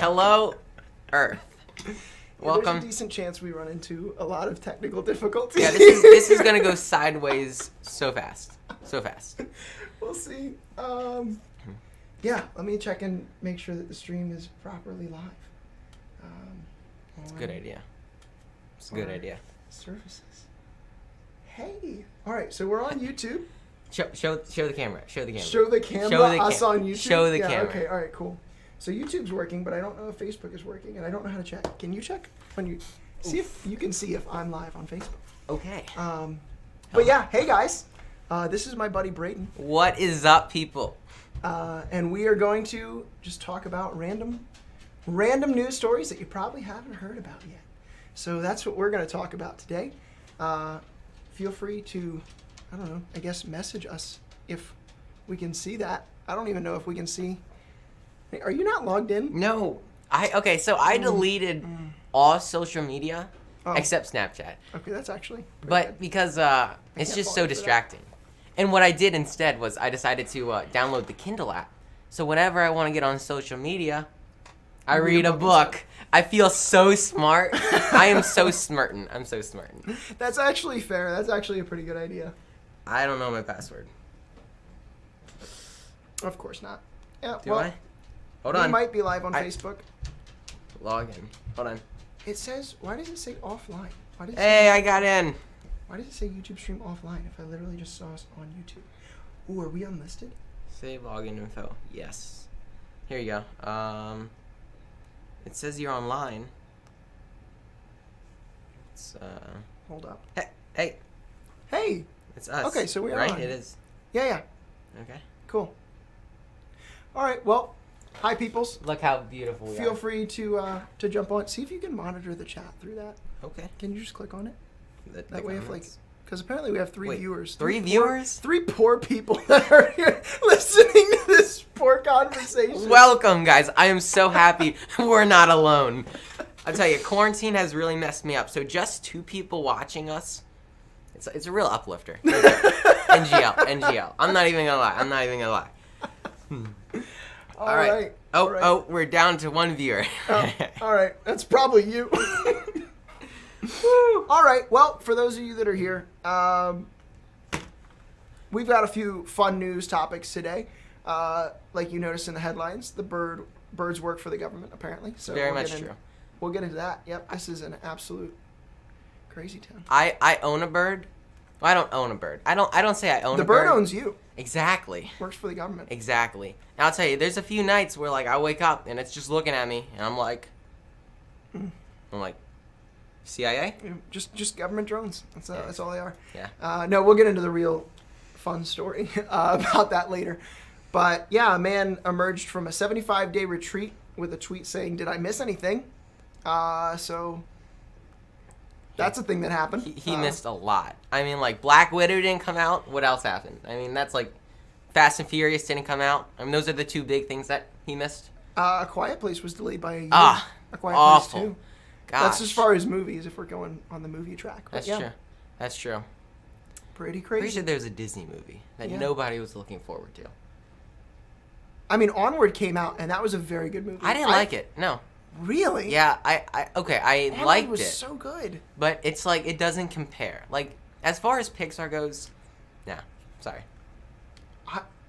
Hello, Earth. Welcome. There's a decent chance we run into a lot of technical difficulties. Yeah, this is gonna go sideways so fast. So fast. We'll see. Yeah, let me check and make sure that the stream is properly live. It's a good idea. It's a good idea. Services. Hey. All right, so we're on YouTube. Show the camera. Show the camera. Show the camera. Show the Us on YouTube. Show the yeah, camera. Okay. All right. Cool. So YouTube's working, but I don't know if Facebook is working, and I don't know how to check. Can you check when you see if you can see if I'm live on Facebook? Okay. But yeah, hey guys, this is my buddy Brayton, What is up, people? and we are going to just talk about random news stories that you probably haven't heard about yet. So that's what we're going to talk about today. Feel free to, I don't know, I guess message us if we can see that. I don't even know if we can see. Are you not logged in? No. So I deleted all social media except Snapchat. Okay, that's actually pretty But good. because it's can't just fault so you for that. distracting. And what I did instead was I decided to download the Kindle app. So whenever I want to get on social media, I read a book. I feel so smart. I am so smartin'. I'm so smartin'. That's actually fair. That's actually a pretty good idea. I don't know my password. Of course not. Yeah, Do well, I? Hold we on. might be live on I- Facebook. Log in. Hold on. It says, why does it say offline? Why does it Hey, I got in. Why does it say YouTube stream offline if I literally just saw us on YouTube? Ooh, are we unlisted? Save login info. Yes. Here you go. It says you're online. It's Hold up. Hey, Hey! it's us. Okay, so we are right. on. It is. Yeah. Okay. Cool. All right, well, hi, peoples. Look how beautiful we Feel are. free to jump on. See if you can monitor the chat through that. Okay. Can you just click on it? The That way, if comments. because apparently we have three Wait, viewers. three poor- viewers? Three poor people that are here listening to this poor conversation. Welcome, guys. I am so happy we're not alone. I tell you, quarantine has really messed me up. So just two people watching us, it's a real uplifter. NGL. I'm not even gonna lie. All right. All right. Oh, we're down to one viewer. All right, that's probably you. All right, well, for those of you that are here, we've got a few fun news topics today. Like you noticed in the headlines, the birds work for the government, apparently. So Very much true. We'll get into that. Yep, this is an absolute crazy town. I own a bird. Well, I don't own a bird. I don't say I own The a bird. bird owns you. Exactly. Works for the government. Exactly. Now I'll tell you, there's a few nights where like I wake up and it's just looking at me, and I'm like, CIA? Just government drones. That's all they are. Yeah. No, we'll get into the real fun story about that later. But yeah, a man emerged from a 75-day retreat with a tweet saying, "Did I miss anything?" So that's a thing that happened. He missed a lot. I mean, like Black Widow didn't come out. What else happened? I mean, that's like Fast and Furious didn't come out. I mean, those are the two big things that he missed. A Quiet Place was delayed by a year. Ah, A Quiet awful. Place 2. Gosh. That's as far as movies, if we're going on the movie track. But That's yeah, true. That's true. Pretty Pretty crazy. sure there was a Disney movie that Yeah. nobody was looking forward to. I mean, Onward came out, and that was a very good movie. I didn't like it. No. Really? Yeah, I Onward liked was it. so good. But it's like it doesn't compare. Like as far as Pixar goes, nah. Sorry.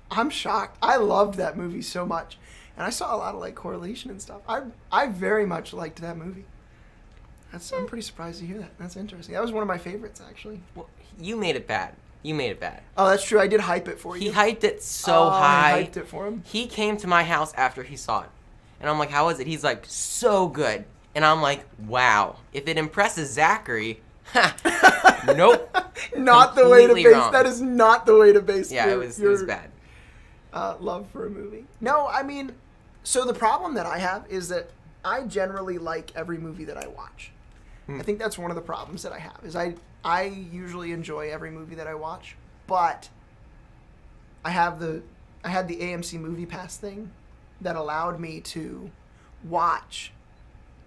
I'm shocked. I loved that movie so much, and I saw a lot of like correlation and stuff. I very much liked that movie. I'm pretty surprised to hear that. That's interesting. That was one of my favorites, actually. Well, you made it bad. You made it bad. Oh, that's true. I did hype it for He you. hyped it so Oh, high. I hyped it for him. He came to my house after he saw it. And I'm like, how was it? He's like, so good. And I'm like, wow. If it impresses Zachary, nope. Not the way to Completely base. wrong. That is not the way to base. Yeah, it was bad. Love for a movie. No, I mean, so the problem that I have is that I generally like every movie that I watch. I think that's one of the problems that I have is I usually enjoy every movie that I watch, but I had the AMC Movie Pass thing that allowed me to watch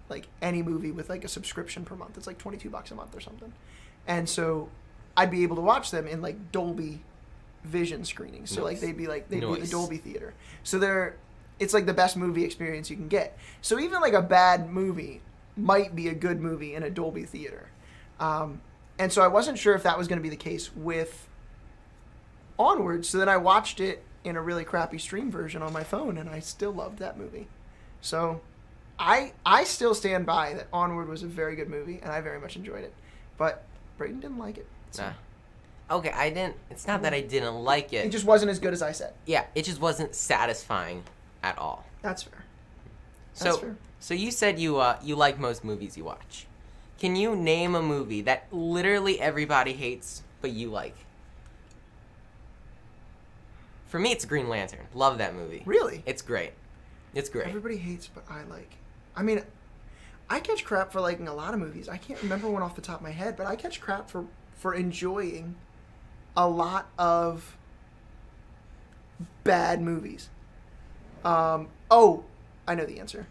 like any movie with like a subscription per month. It's like $22 a month or something. And so I'd be able to watch them in like Dolby Vision screenings. So like Nice. they'd be the Nice. Dolby theater. So they're it's like the best movie experience you can get. So even like a bad movie might be a good movie in a Dolby theater. And so I wasn't sure if that was going to be the case with Onward. So then I watched it in a really crappy stream version on my phone, and I still loved that movie. So I still stand by that Onward was a very good movie, and I very much enjoyed it. But Brayden didn't like it. So. Nah. Okay, I didn't. It's not that I didn't like it. It just wasn't as good as I said. Yeah, it just wasn't satisfying at all. That's fair. That's fair. So you said you like most movies you watch. Can you name a movie that literally everybody hates but you like? For me, it's Green Lantern. Love that movie. Really? It's great. It's great. Everybody hates, but I like. I mean, I catch crap for liking a lot of movies. I can't remember one off the top of my head, but I catch crap for enjoying a lot of bad movies. Oh, I know the answer.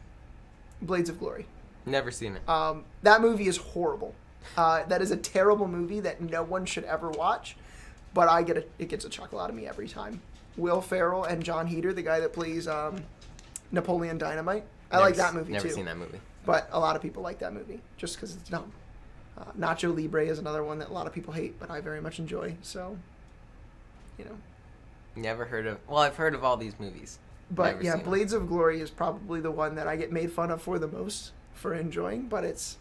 Blades of Glory. Never seen it. That movie is horrible. That is a terrible movie that no one should ever watch, but it gets a chuckle out of me every time. Will Ferrell and John Heder, the guy that plays Napoleon Dynamite. I like that movie too. Never seen that movie. But a lot of people like that movie just because it's dumb. Nacho Libre is another one that a lot of people hate, but I very much enjoy. So, you know. Never heard of. Well, I've heard of all these movies. But Never yeah, seen Blades of Glory is probably the one that I get made fun of for the most for enjoying. But it's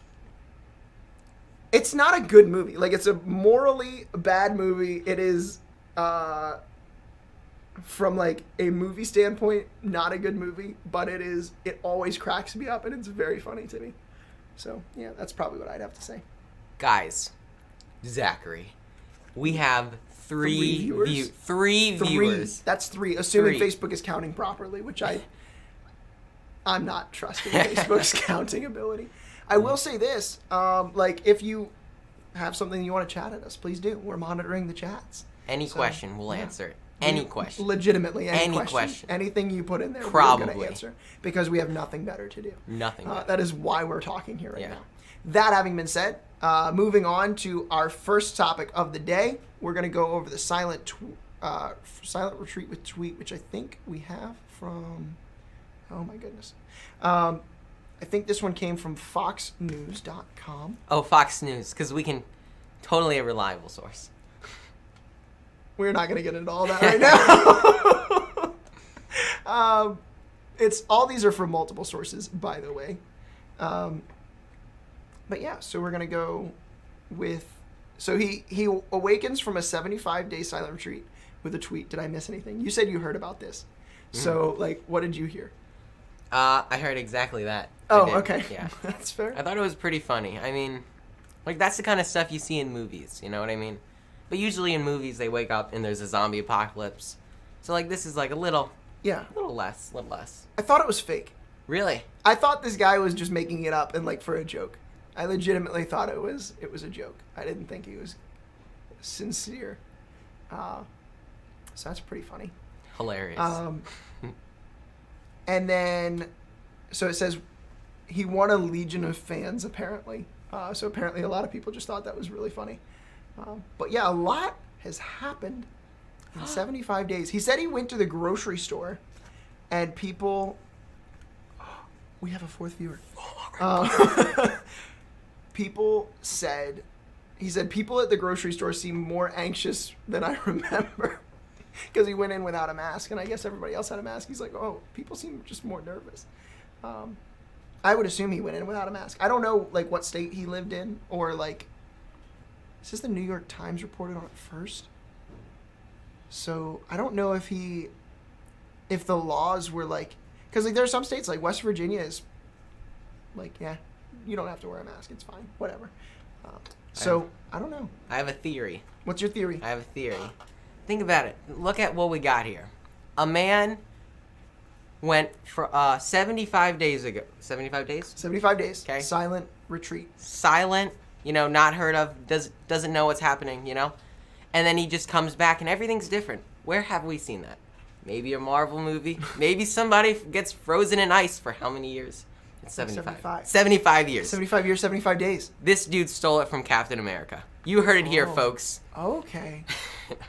not a good movie. Like, it's a morally bad movie. It is, from like a movie standpoint, not a good movie. But it always cracks me up, and it's very funny to me. So yeah, that's probably what I'd have to say. Guys, Zachary, we have three viewers. That's three, assuming Three. Facebook is counting properly, which I'm not trusting Facebook's counting ability. I will say this, like, if you have something you want to chat at us, please do. We're monitoring the chats. Any question, we'll answer it. Any question. Legitimately, any question. Anything you put in there, we're going to answer. Because we have nothing better to do. Nothing better. That is why we're talking here right now. That having been said, moving on to our first topic of the day, we're going to go over the silent retreat with tweet, which I think we have from, oh my goodness. I think this one came from foxnews.com. Oh, Fox News, because we can totally a reliable source. We're not going to get into all that right now. All these are from multiple sources, by the way. But yeah, so we're going to go with, so he awakens from a 75-day silent retreat with a tweet. Did I miss anything? You said you heard about this. So, like, what did you hear? I heard exactly that. Oh, okay. Yeah. That's fair. I thought it was pretty funny. I mean, like, that's the kind of stuff you see in movies, you know what I mean? But usually in movies, they wake up and there's a zombie apocalypse. So, like, this is, like, a little less. I thought it was fake. Really? I thought this guy was just making it up and, like, for a joke. I legitimately thought it was a joke. I didn't think he was sincere. So that's pretty funny. Hilarious. And then, so it says he won a legion of fans, apparently. So apparently a lot of people just thought that was really funny. But yeah, a lot has happened in 75 days. He said he went to the grocery store and people... we have a fourth viewer. He said people at the grocery store seem more anxious than I remember. Because he went in without a mask, and I guess everybody else had a mask. He's like, oh, people seem just more nervous. I would assume he went in without a mask. I don't know, like, what state he lived in, or, like, this is the New York Times reported on it first. So I don't know if the laws were, like, because, like, there are some states, like West Virginia is, like, yeah, you don't have to wear a mask. It's fine. Whatever. I don't know. I have a theory. What's your theory? I have a theory. Think about it. Look at what we got here. A man went for 75 days ago. 75 days? 75 days. Okay. Silent retreat. Silent, not heard of, doesn't know what's happening, And then he just comes back and everything's different. Where have we seen that? Maybe a Marvel movie. Maybe somebody gets frozen in ice for how many years? It's 75. 75 years. 75 years, 75 days. This dude stole it from Captain America. You heard it here, folks. Okay.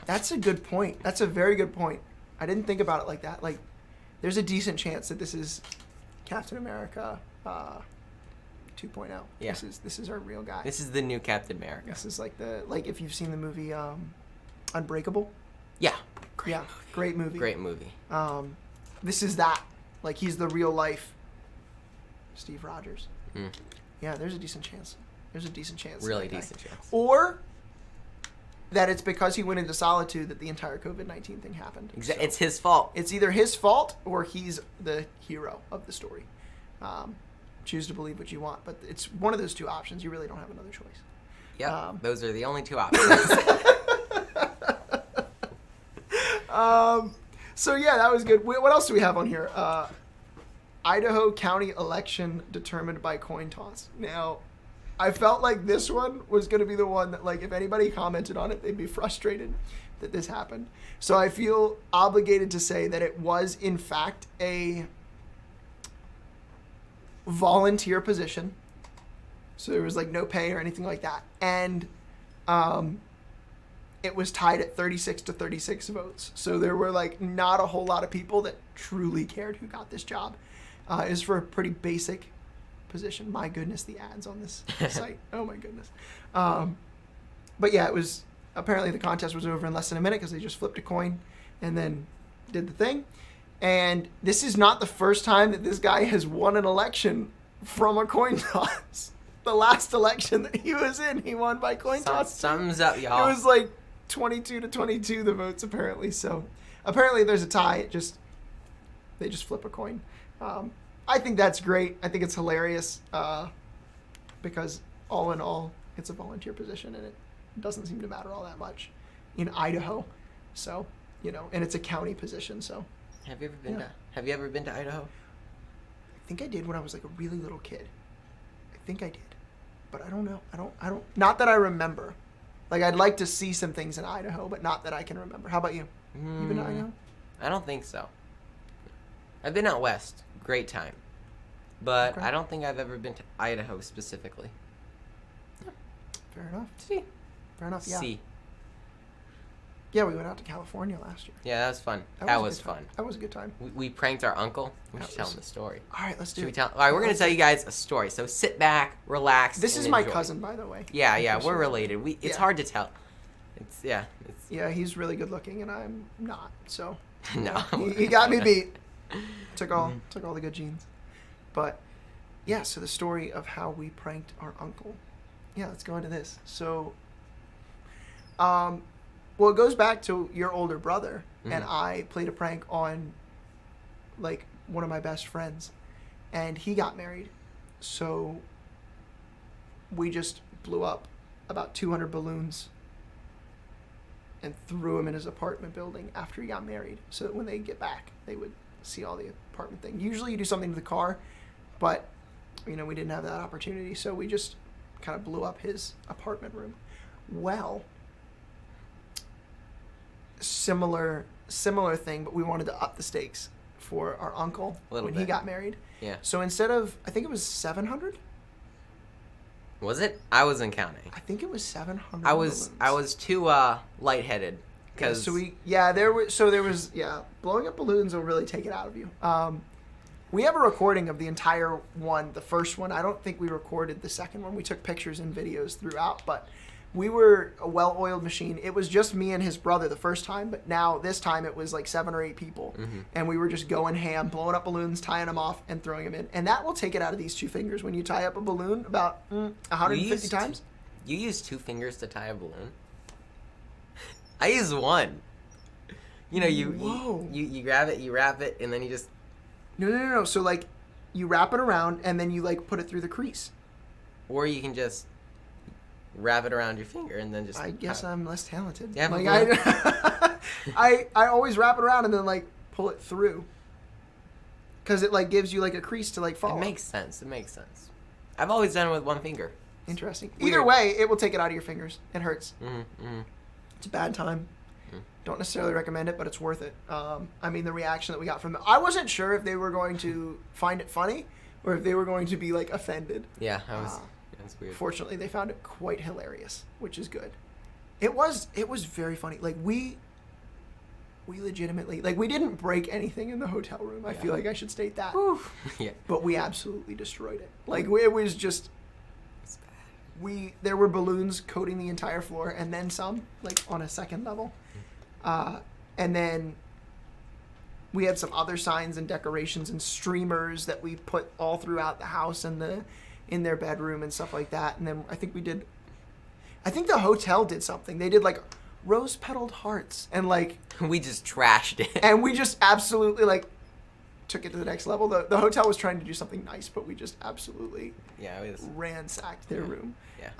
That's a good point. That's a very good point. I didn't think about it like that. Like, there's a decent chance that this is Captain America 2.0. Yeah. This is our real guy. This is the new Captain America. This is like if you've seen the movie Unbreakable. Yeah. Great movie. Great movie. This is that. Like, he's the real life Steve Rogers. Mm. Yeah, there's a decent chance. Really decent chance. Or that it's because he went into solitude that the entire COVID-19 thing happened. So It's his fault. it's either his fault or he's the hero of the story. Choose to believe what you want, but it's one of those two options. You really don't have another choice. Yep. Those are the only two options. So yeah, that was good. What else do we have on here? Idaho County election determined by coin toss. Now, I felt like this one was going to be the one that, like, if anybody commented on it, they'd be frustrated that this happened. So I feel obligated to say that it was, in fact, a volunteer position. So there was, like, no pay or anything like that. And it was tied at 36 to 36 votes. So there were, like, not a whole lot of people that truly cared who got this job. It was for a pretty basic position. My goodness, the ads on this site. Oh, my goodness. But, yeah, it was... Apparently, the contest was over in less than a minute because they just flipped a coin and then did the thing. And this is not the first time that this guy has won an election from a coin toss. The last election that he was in, he won by coin toss. Sums up, y'all. It was like 22 to 22, the votes, apparently. So apparently there's a tie. They just flip a coin. I think that's great. I think it's hilarious because all in all, it's a volunteer position and it doesn't seem to matter all that much in Idaho. So, and it's a county position. So Have you ever been to Idaho? I think I did when I was like a really little kid. I think I did. But I don't know. I don't not that I remember. Like, I'd like to see some things in Idaho, but not that I can remember. How about you? You been to Idaho? I don't think so. I've been out west. Great time. But Okay. I don't think I've ever been to Idaho specifically. Fair enough. See? Fair enough, yeah. See. Yeah, we went out to California last year. Yeah, that was fun. That a was good time. fun. That was a good time. We pranked our uncle. We That should tell was- him the story. All right, let's do Should we it. tell? All right, we're gonna tell you guys a story. So sit back, relax. This and is my enjoy. cousin, by the way. Yeah, In case we're you're- related. It's Yeah. hard to tell. It's Yeah, he's really good looking, and I'm not. So no. he got me beat. Took all the good genes. But yeah, so the story of how we pranked our uncle. Yeah, let's go into this. So, well, it goes back to your older brother, and I played a prank on, like, one of my best friends, and he got married. So we just blew up about 200 balloons and threw him in his apartment building after he got married, so that when they get back, they would see all the apartment thing. Usually you do something to the car, but, we didn't have that opportunity, so we just kind of blew up his apartment room. Well, similar thing, but we wanted to up the stakes for our uncle when he got married. Yeah. So instead of, I think it was 700? Was it? I wasn't counting. I think it was 700 I was balloons. too lightheaded because there was blowing up balloons will really take it out of you. We have a recording of the entire one, the first one. I don't think we recorded the second one. We took pictures and videos throughout, but we were a well-oiled machine. It was just me and his brother the first time, but now this time it was like 7 or 8 people, and we were just going ham, blowing up balloons, tying them off, and throwing them in. And that will take it out of these 2 fingers when you tie up a balloon about 150 times. You use 2 fingers to tie a balloon? I use 1. You grab it, you wrap it, and then you just... No. So, like, you wrap it around, and then you, like, put it through the crease. Or you can just wrap it around your finger and then just... I guess I'm less talented. Yeah, like, I always wrap it around and then, like, pull it through. Because it, like, gives you, like, a crease to, like, follow. It makes sense. I've always done it with 1 finger. Interesting. Weird. Either way, it will take it out of your fingers. It hurts. Mm-hmm. It's a bad time. Don't necessarily recommend it, but it's worth it. The reaction that we got from them, I wasn't sure if they were going to find it funny or if they were going to be, like, offended. Yeah, that's weird. Fortunately, they found it quite hilarious, which is good. It was very funny. Like, we legitimately, like, we didn't break anything in the hotel room. I feel like I should state that. Yeah. But we absolutely destroyed it. Like, it was just, there were balloons coating the entire floor, and then some, like, on a second level. And then we had some other signs and decorations and streamers that we put all throughout the house and in their bedroom and stuff like that. And then I think the hotel did something. They did, like, rose-petaled hearts, and, like, We just trashed it. and we just absolutely, like, took it to the next level. The hotel was trying to do something nice, but we just absolutely ransacked their room. Yeah.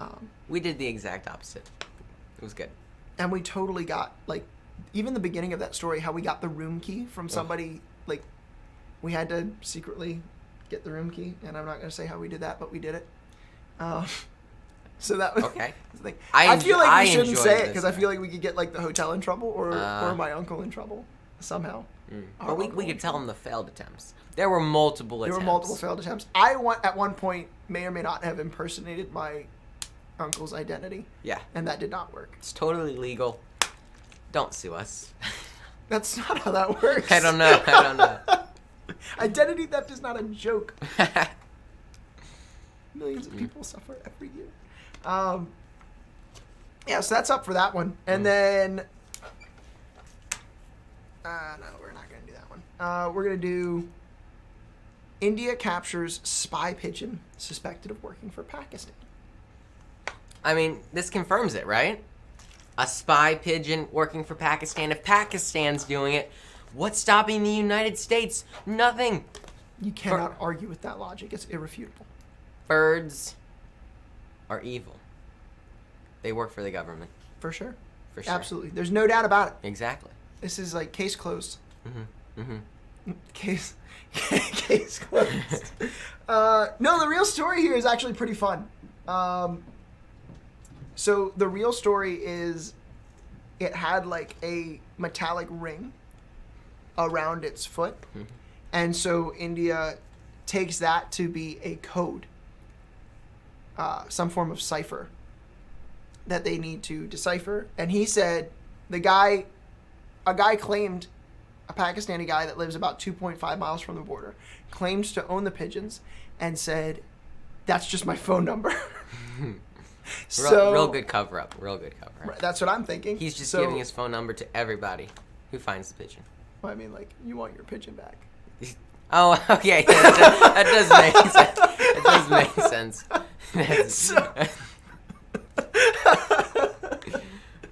We did the exact opposite. It was good. And we totally got, like, even the beginning of that story, how we got the room key from somebody, like, we had to secretly get the room key, and I'm not going to say how we did that, but we did it. So that was Okay. the thing. I feel like we I shouldn't enjoyed say it this because I one. feel like we could get, like, the hotel in trouble or my uncle in trouble somehow. But we could tell them the failed attempts. There were multiple attempts. There were multiple failed attempts. At one point, may or may not have impersonated my uncle's identity. Yeah. And that did not work. It's totally legal. Don't sue us. That's not how that works. I don't know. Identity theft is not a joke. Millions of people suffer every year. Yeah, so that's up for that one. And then... no, we're not going to do that one. We're going to do... India captures spy pigeon suspected of working for Pakistan. I mean, this confirms it, right? A spy pigeon working for Pakistan. If Pakistan's doing it, what's stopping the United States? Nothing. You cannot argue with that logic. It's irrefutable. Birds are evil. They work for the government. For sure. For sure. Absolutely. There's no doubt about it. Exactly. This is like case closed. Mm-hmm. Case closed. No, the real story here is actually pretty fun. So the real story is it had like a metallic ring around its foot. Mm-hmm. And so India takes that to be a code, some form of cipher that they need to decipher. And he said a guy claimed, a Pakistani guy that lives about 2.5 miles from the border, claimed to own the pigeons and said, that's just my phone number. Real good cover up. That's what I'm thinking. He's just giving his phone number to everybody who finds the pigeon. I mean, like, you want your pigeon back. Oh, okay. That does make sense. It does make sense.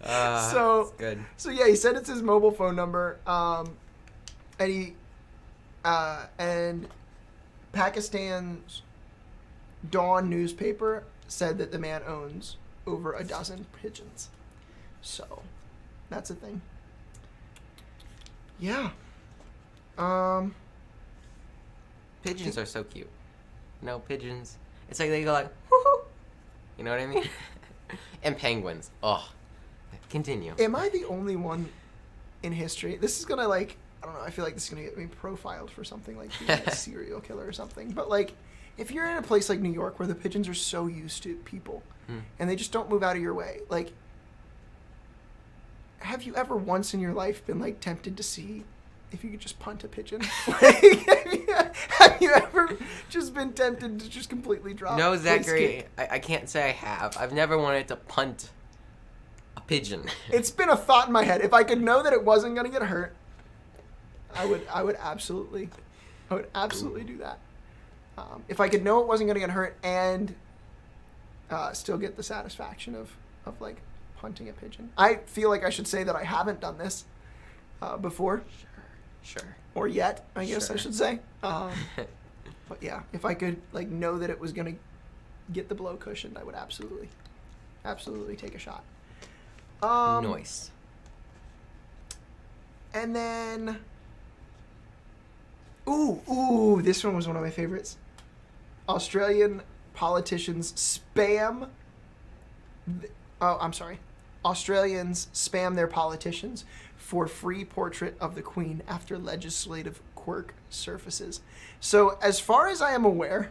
So good. So yeah, he said it's his mobile phone number, and Pakistan's Dawn newspaper said that the man owns over a dozen pigeons. So that's a thing. Yeah. Pigeons are so cute. No, pigeons. It's like they go like, woohoo. You know what I mean? And penguins. Oh. Continue. Am I the only one in history? This is gonna, like, I don't know, I feel like this is gonna get me profiled for something like being a serial killer or something. But, like, if you're in a place like New York where the pigeons are so used to people and they just don't move out of your way, like, have you ever once in your life been, like, tempted to see if you could just punt a pigeon? Like, have you ever just been tempted to just completely drop? No, Zachary, kick? I can't say I have. I've never wanted to punt a pigeon. It's been a thought in my head. If I could know that it wasn't going to get hurt, I would absolutely do that. If I could know it wasn't going to get hurt and still get the satisfaction of like punting a pigeon. I feel like I should say that I haven't done this before. Sure. Or yet, I guess Sure. I should say. But yeah, if I could like know that it was going to get the blow cushioned, I would absolutely take a shot. Nice. And then, ooh, this one was one of my favorites. Australian politicians spam. Australians spam their politicians for free portrait of the Queen after legislative quirk surfaces. So, as far as I am aware,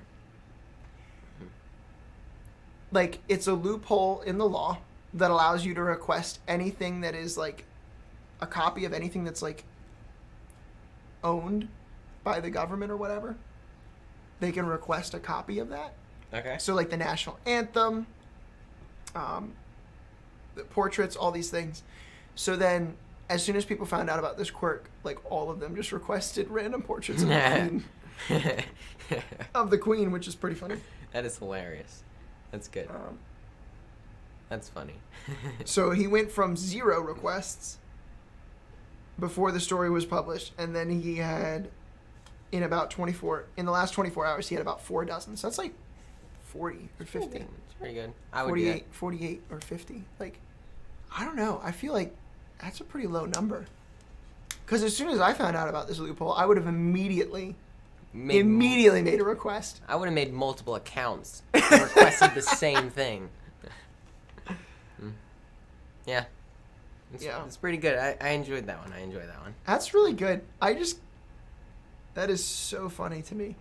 like, it's a loophole in the law that allows you to request anything that is, like, a copy of anything that's like owned by the government or whatever, they can request a copy of that. Okay. So like the national anthem, the portraits, all these things. So then, as soon as people found out about this quirk, like all of them just requested random portraits of the Queen, which is pretty funny. That is hilarious. That's good. That's funny. So he went from 0 requests before the story was published, and then he had, in the last 24 hours, he had about 4 dozen. So that's like 40 or 50. It's pretty good. I would 48, 48 or 50. Like, I don't know. I feel like that's a pretty low number. Because as soon as I found out about this loophole, I would have immediately made a request. I would have made multiple accounts and requested the same thing. Yeah. It's pretty good. I enjoyed that one. That's really good. That is so funny to me.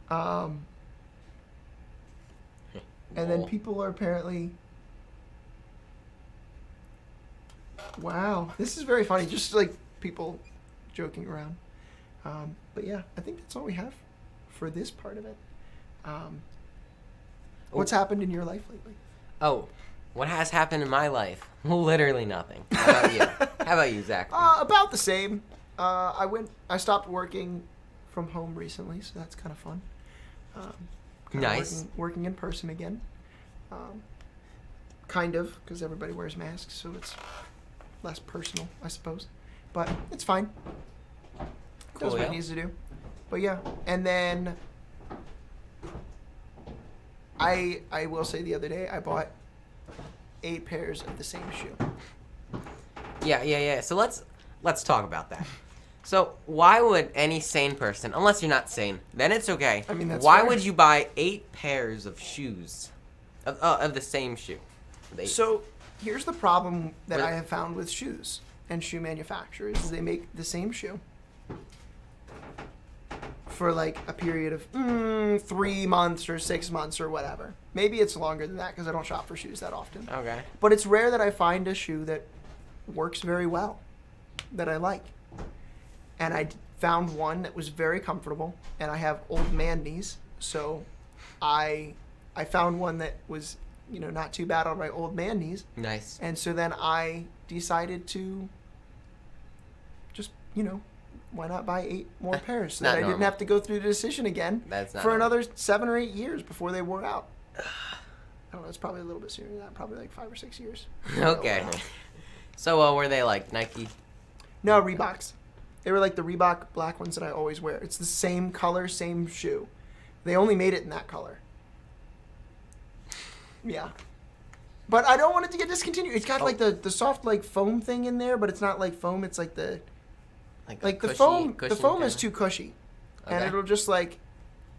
And then people are apparently... Wow. This is very funny. Just like people joking around. But yeah, I think that's all we have for this part of it. What's happened in your life lately? Oh, what has happened in my life? Literally nothing. How about you? How about you, Zach? About the same. I stopped working from home recently, so that's kind of fun. Nice. Working in person again. Kind of, because everybody wears masks, so it's less personal, I suppose. But it's fine. Does what it needs to do. But yeah, and then I will say the other day I bought 8 pairs of the same shoe. Yeah. So let's talk about that. So why would any sane person, unless you're not sane, then it's okay. I mean, that's why fair. would you buy 8 pairs of shoes, of the same shoe? So here's the problem that I have found with shoes and shoe manufacturers: is they make the same shoe for like a period of 3 months or 6 months or whatever. Maybe it's longer than that because I don't shop for shoes that often. Okay. But it's rare that I find a shoe that works very well, that I like. And I found one that was very comfortable, and I have old man knees, so I found one that was, not too bad on my old man knees. Nice. And so then I decided to just, why not buy 8 more pairs so that I didn't have to go through the decision again for another 7 or 8 years before they wore out. I don't know, it's probably a little bit sooner than that, probably like 5 or 6 years. Okay. So were they like Nike? No, Reeboks. They were like the Reebok black ones that I always wear. It's the same color, same shoe. They only made it in that color. Yeah. But I don't want it to get discontinued. It's got like the soft like foam thing in there, but it's not like foam. It's like the foam. The foam is too cushy, and it'll just like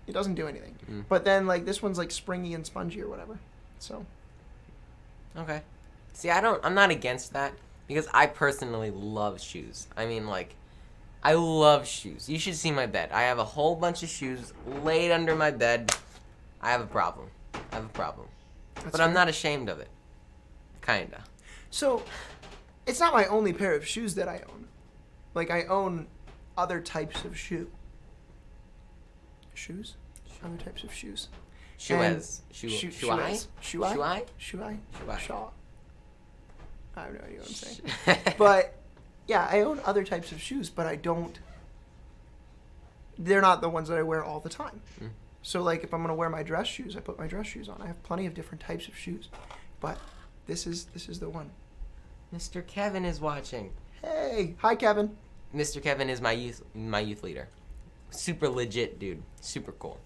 it doesn't do anything. But then like this one's like springy and spongy or whatever. So. Okay. See, I'm not against that because I personally love shoes. I mean, like, I love shoes. You should see my bed. I have a whole bunch of shoes laid under my bed. I have a problem. But I'm not ashamed of it. Kinda. So, it's not my only pair of shoes that I own. Like, I own other types of shoes. Other types of shoes. Shoes. Shuai? Shaw. I have no idea what I'm saying. But, yeah, I own other types of shoes, but they're not the ones that I wear all the time. So, like, if I'm going to wear my dress shoes, I put my dress shoes on. I have plenty of different types of shoes. But this is the one. Mr. Kevin is watching. Hey! Hi, Kevin. Mr. Kevin is my youth leader. Super legit dude. Super cool.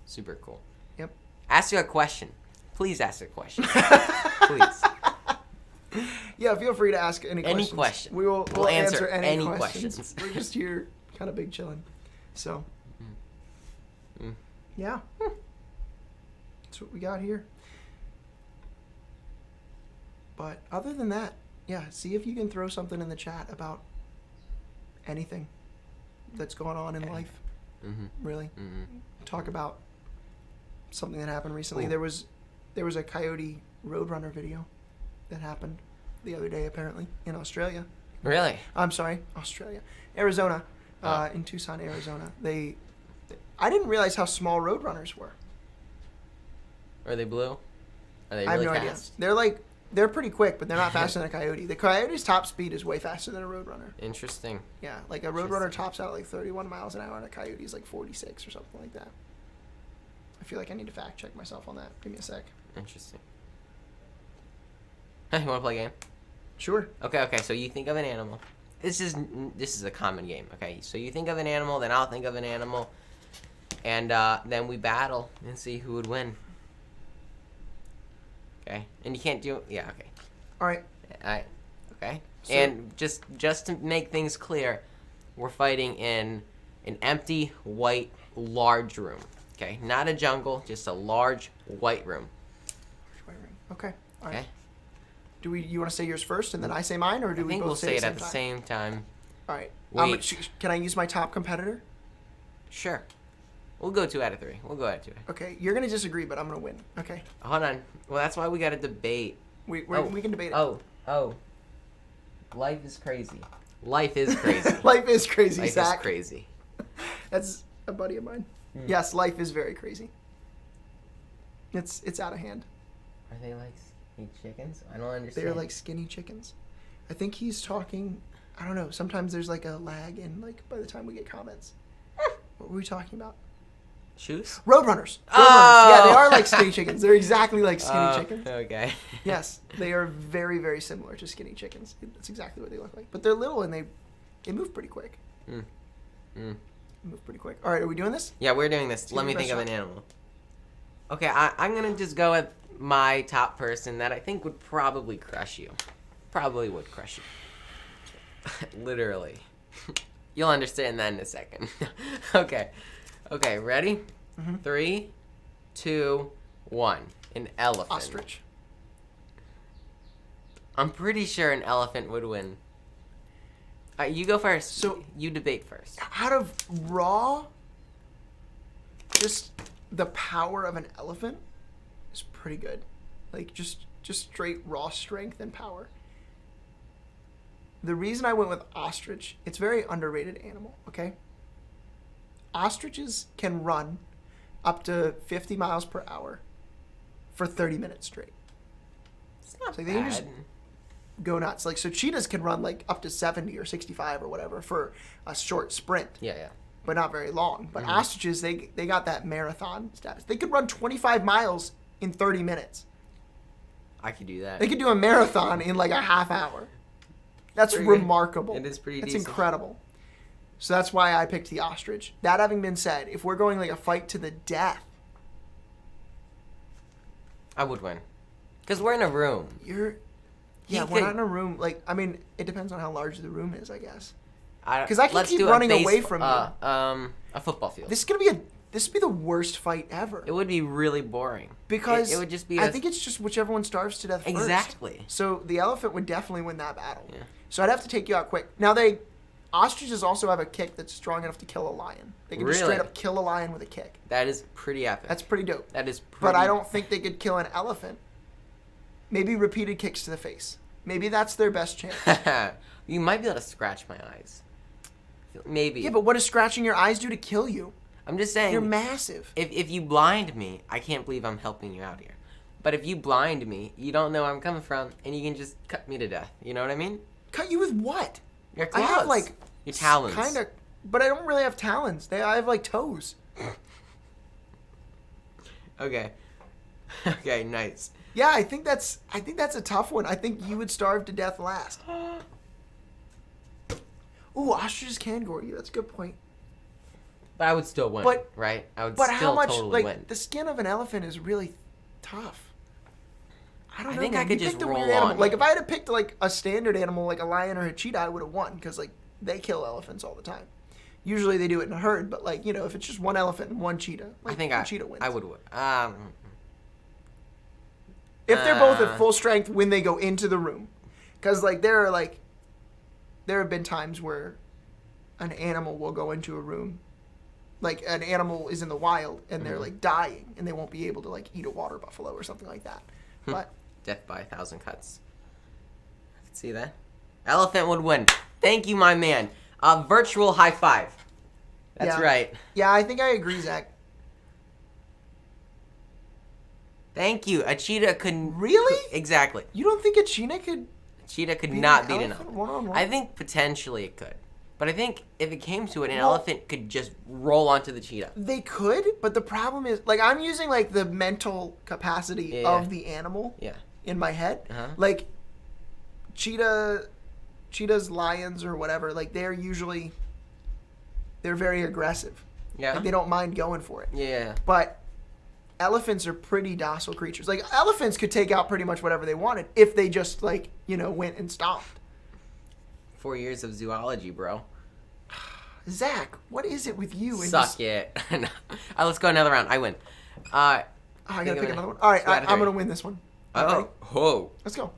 Yep. Ask you a question. Please ask a question. Please. Yeah, feel free to ask any questions. Any question. We'll answer any questions. We're just here kind of big chilling. So, yeah. That's what we got here. But other than that, yeah, see if you can throw something in the chat about anything that's going on in life. Really. Talk about something that happened recently. There was a Coyote Roadrunner video that happened the other day, apparently, in Australia. Really? I'm sorry, Australia. Arizona. Oh. In Tucson, Arizona. I didn't realize how small roadrunners were. Are they blue? Are they I have really no idea. fast? They're pretty quick, but they're not faster than a coyote. The coyote's top speed is way faster than a roadrunner. Interesting. Yeah, like a roadrunner tops out at like 31 miles an hour, and a coyote's like 46 or something like that. I feel like I need to fact check myself on that. Give me a sec. Interesting. Hey, you want to play a game? Sure. Okay. So you think of an animal. This is a common game. Okay. So you think of an animal, then I'll think of an animal, and then we battle and see who would win. Okay. And you can't do. Yeah. Okay. All right. Okay. So- And just to make things clear, we're fighting in an empty, white, large room. Okay. Not a jungle, just a large, white room. Okay. All right. Okay. You want to say yours first, and then I say mine, or do I we think both we'll say it at the time? same time. All right. Wait. Can I use my top competitor? Sure. We'll go 2 out of 3. We'll go out of 2. Okay. You're gonna disagree, but I'm gonna win. Okay. Hold on. Well, that's why we got to debate. We can debate it. Oh. Life is crazy. Life is crazy. Life is crazy, Life Zach. is crazy. That's a buddy of mine. Yes, life is very crazy. It's out of hand. Are they like skinny chickens? I don't understand. They're like skinny chickens. I think he's talking. I don't know. Sometimes there's like a lag in like by the time we get comments. What were we talking about? shoes. Roadrunners. Oh! Yeah, they are like skinny chickens. They're exactly like skinny chickens. Okay. Yes, they are very, very similar to skinny chickens. That's exactly what they look like. But they're little and they move pretty quick. Mm. Move pretty quick. All right, are we doing this? Yeah, we're doing this. Let me think of an animal. Okay, I'm gonna just go with my top person that I think would probably crush you. Probably would crush you. Literally. You'll understand that in a second. Okay. Okay, ready? Mm-hmm. 3, 2, 1. An elephant. Ostrich. I'm pretty sure an elephant would win. You go first. So- you debate first. Out of raw, just the power of an elephant is pretty good. Like just straight raw strength and power. The reason I went with ostrich, it's a very underrated animal, okay? Ostriches can run up to 50 miles per hour for 30 minutes straight. It's not So they can bad. just go nuts. Like, so cheetahs can run like up to 70 or 65 or whatever for a short sprint, Yeah. but not very long. But ostriches, they got that marathon status. They could run 25 miles in 30 minutes. I could do that. They could do a marathon in like a half hour. That's Pretty good. remarkable. It is pretty That's decent. incredible. So that's why I picked the ostrich. That having been said, if we're going like a fight to the death, I would win. Because we're in a room. we're not in a room. Like, I mean, it depends on how large the room is, I guess. 'Cause I can let's keep do a running away from you. A football field. This would be the worst fight ever. It would be really boring. Because it would just be. I think it's just whichever one starves to death first. Exactly. So the elephant would definitely win that battle. Yeah. So I'd have to take you out quick. Now ostriches also have a kick that's strong enough to kill a lion. They can just Really? straight up kill a lion with a kick. That is pretty epic. That's pretty dope. That is pretty. But I don't think they could kill an elephant. Maybe repeated kicks to the face. Maybe that's their best chance. You might be able to scratch my eyes. Maybe. Yeah, but what does scratching your eyes do to kill you? I'm just saying. You're massive. If you blind me, I can't believe I'm helping you out here. But if you blind me, you don't know where I'm coming from, and you can just cut me to death. You know what I mean? Cut you with what? Your I have claws. like your talons. kind of, but I don't really have talons. I have like toes. Okay. Okay. Nice. Yeah, I think that's a tough one. I think you would starve to death last. Ooh, ostriches can gore you. That's a good point. But I would still win. But- right? I would But still how much totally like win. the skin of an elephant is really tough. I don't I know. think I man. could You just picked a roll weird animal. on Like you. if I had picked like a standard animal like a lion or a cheetah, I would have won because like they kill elephants all the time. Usually they do it in a herd, but like if it's just one elephant and one cheetah, like, I think the cheetah wins. I would win. If they're both at full strength when they go into the room. Because, like, there have been times where an animal will go into a room. Like, an animal is in the wild, and they're, like, dying, and they won't be able to, like, eat a water buffalo or something like that. But, Death by 1,000 cuts. I can see that. Elephant would win. Thank you, my man. Virtual high five. That's Yeah. right. Yeah, I think I agree, Zach. Thank you. A cheetah couldn't. Really? Exactly. You don't think a cheetah could Cheetah could beat not an beat an elephant elephant. one-on-one? I think potentially it could. But I think if it came to it, an Well- elephant could just roll onto the cheetah. They could, but the problem is, like, I'm using, like, the mental capacity Yeah. of the animal Yeah. in my head. Uh-huh. Like, cheetahs, lions, or whatever, like, they're very aggressive. Yeah. Like, they don't mind going for it. Yeah. But elephants are pretty docile creatures. Like, elephants could take out pretty much whatever they wanted if they just, like, went and stomped. 4 years of zoology, bro. Zach, what is it with you? and Suck just- it. No. All right, let's go another round. I win. Oh, I Think gotta of pick it. another one. All right, Two out of I'm three. gonna win this one. All right, Whoa. let's go.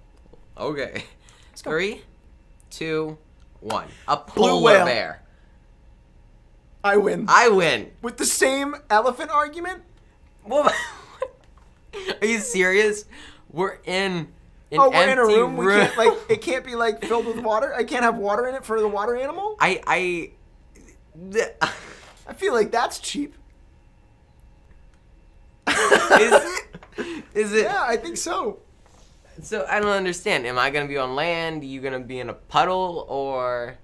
Okay. Let's go. 3, 2, 1. A Blue polar whale. bear. I win. I win. With the same elephant argument? What? Are you serious? We're in an Oh, we're in a empty room. We can't, like, it can't be, like, filled with water. I can't have water in it for the water animal. I I feel like that's cheap. is it? Yeah, I think so. So I don't understand. Am I gonna be on land? Are you gonna be in a puddle or?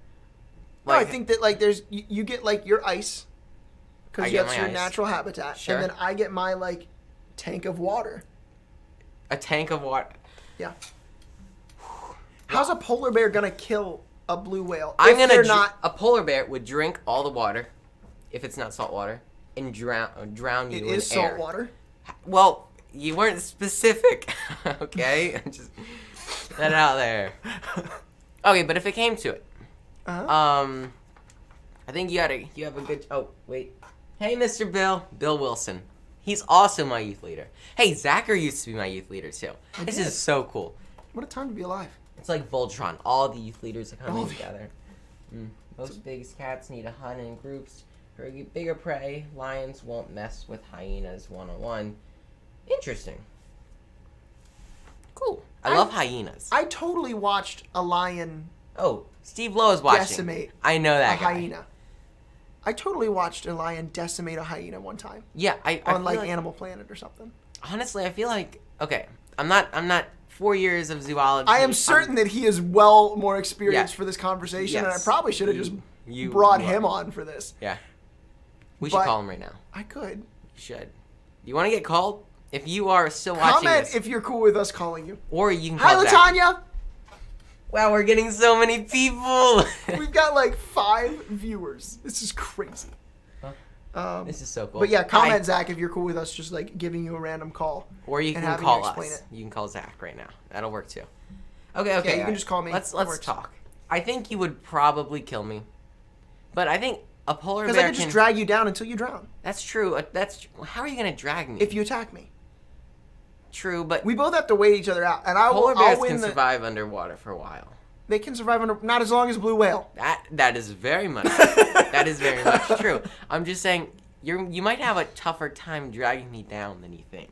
No, I think that, like, there's you get, like, your ice I because get that's my your ice. natural habitat, Sure. and then I get my, like, tank of water. a tank of water. Yeah. How's a polar bear gonna kill a blue whale? I'm if gonna. they're not. A polar bear would drink all the water, if it's not salt water, and drown you It in is air. salt water. Well, you weren't specific. Okay, just that out there. Okay, but if it came to it, Uh-huh. I think you have a good. Oh wait, hey, Mr. Bill Wilson. He's also my youth leader. Hey, Zachary used to be my youth leader too. This did. is so cool. What a time to be alive. It's like Voltron. All the youth leaders are coming All the- together. Most big cats need to hunt in groups. For bigger prey, lions won't mess with hyenas one-on-one. Interesting. Cool. I love hyenas. I totally watched a lion Oh, Steve Lowe is watching. decimate I know a that guy. hyena. I totally watched a lion decimate a hyena one time Yeah, I on, feel like, Animal Planet or something. honestly, I feel like okay. I'm not 4 years of zoology. I am certain that he is well more experienced Yeah. for this conversation, and I Yes. probably should have just You brought are. him on for this. Yeah. We should But- call him right now. I could. You should. You want to get called? If you are still watching Comment this, if you're cool with us calling you. or you can Hi, call Zach. Latanya! Wow, we're getting so many people. We've got like 5 viewers. This is crazy. This is so cool. But yeah, comment, Hi. Zach, if you're cool with us just like giving you a random call. Or you and can having call you explain us. it. You can call Zach right now. That'll work too. Okay. Yeah, you can just call me. Let's That works. talk. I think you would probably kill me, but I think a polar Because I bear could just can. drag you down until you drown That's true. How are you gonna drag me? if you attack me. True, but We both have to wait each other out, and polar bears I'll win can the. survive underwater for a while. They can survive under not as long as blue whale. That is very much that is very much true. I'm just saying you might have a tougher time dragging me down than you think.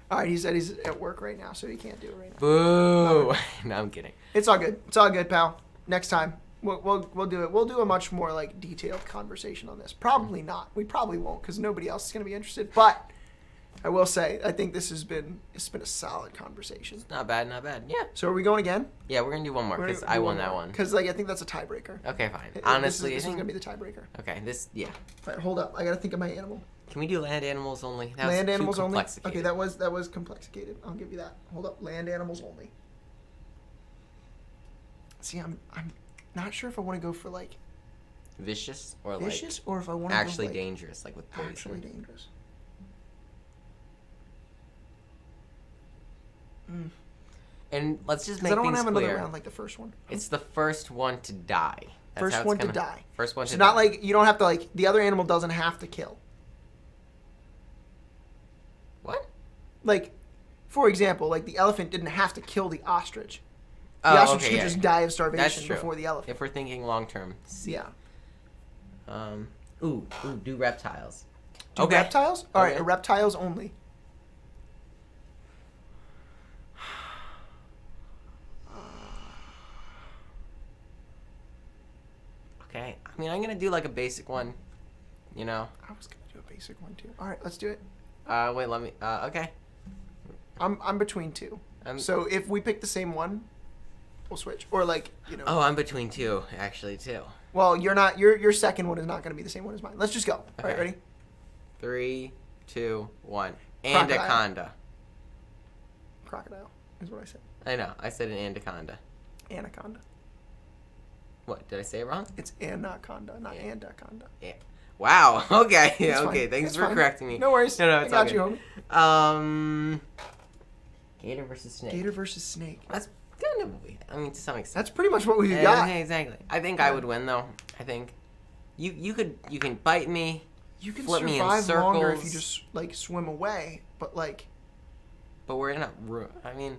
All right, he said he's at work right now, so he can't do it right now. Boo! No, I'm kidding. It's all good. It's all good, pal. Next time we'll do it. We'll do a much more like detailed conversation on this. Probably not. We probably won't because nobody else is gonna be interested. But I will say I think it's been a solid conversation. Not bad, not bad. Yeah. So are we going again? Yeah, we're gonna do one more because I won that one. Because like I think that's a tiebreaker. Okay, fine. This Honestly, is I think. gonna be the tiebreaker. Okay, yeah. All right, hold up. I gotta think of my animal. Can we do land animals only? That was Land too animals only. complicated. Okay, that was complicated. I'll give you that. Hold up. Land animals only. See, I'm not sure if I want to go for like Vicious or vicious like or if I want to actually go, like, dangerous, like with poison. actually dangerous. And let's just Because make I don't want things to have another clear. round like the first one. It's the first one to die. That's First how it's one to gonna- die. First one So to not die. like you don't have to like the other animal doesn't have to kill. What? Like, for example, like the elephant didn't have to kill the ostrich. The Oh, ostrich okay, could yeah. just die of That's starvation true. before the elephant. If we're thinking long term. Yeah. Do reptiles. Do Okay. reptiles? All right, Okay. reptiles only. Okay. I mean, I'm gonna do like a basic one. You know. I was gonna do a basic one too. All right, let's do it. Wait. Let me. Okay. I'm between two. So if we pick the same one, we'll switch. Or like, you know. Oh, I'm between two actually too. Well, you're not. Your second one is not gonna be the same one as mine. Let's just go. All right, ready? 3, 2, 1. Crocodile. Anaconda. Crocodile is what I said. I know. I said an anaconda. Anaconda. What? Did I say it wrong? It's anaconda, not anaconda. Yeah. Wow. Okay. It's Okay. fine. Thanks It's for fine. correcting me. No worries. No, I it's got all you, good. homie. Gator versus snake. Gator versus snake. That's kind of. I mean, to some extent. That's pretty much what we Yeah, got. exactly. I think I would win though. I think. You can bite me. You can flip me in survive longer if you circles. just like swim away, but like But we're in a. I mean,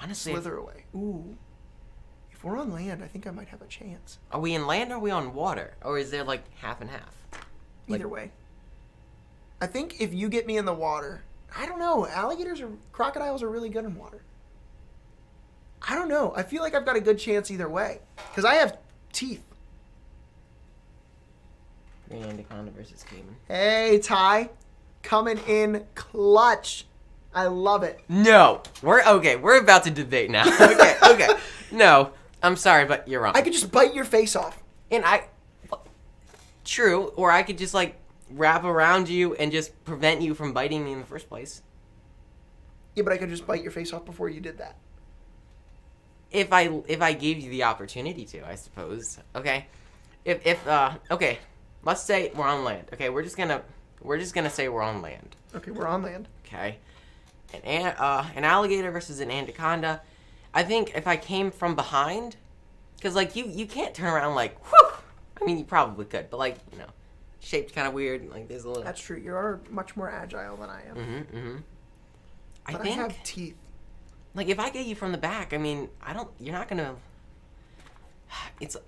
honestly, slither away. Ooh. If we're on land, I think I might have a chance. are we in land or are we on water? Or is there like half and half? Like- Either way. I think if you get me in the water, I don't know. Crocodiles are really good in water. I don't know. I feel like I've got a good chance either way because I have teeth. Anaconda versus caiman. Hey, Ty, coming in clutch. I love it. No, we're okay. We're about to debate now. Okay. No, I'm sorry, but you're wrong. I could just bite your face off. And true, or I could just like wrap around you and just prevent you from biting me in the first place. Yeah, but I could just bite your face off before you did that. If I gave you the opportunity to, I suppose. Okay. Okay. Let's say we're on land. Okay, we're just gonna say we're on land. Okay, we're on land. Okay. An alligator versus an anaconda. I think if I came from behind, because like you can't turn around like whew. I mean, you probably could, but like shaped kind of weird. Like there's a little. That's true. You are much more agile than I am. Mm-hmm. I But think I have teeth. like if I get you from the back, I mean, you're not gonna.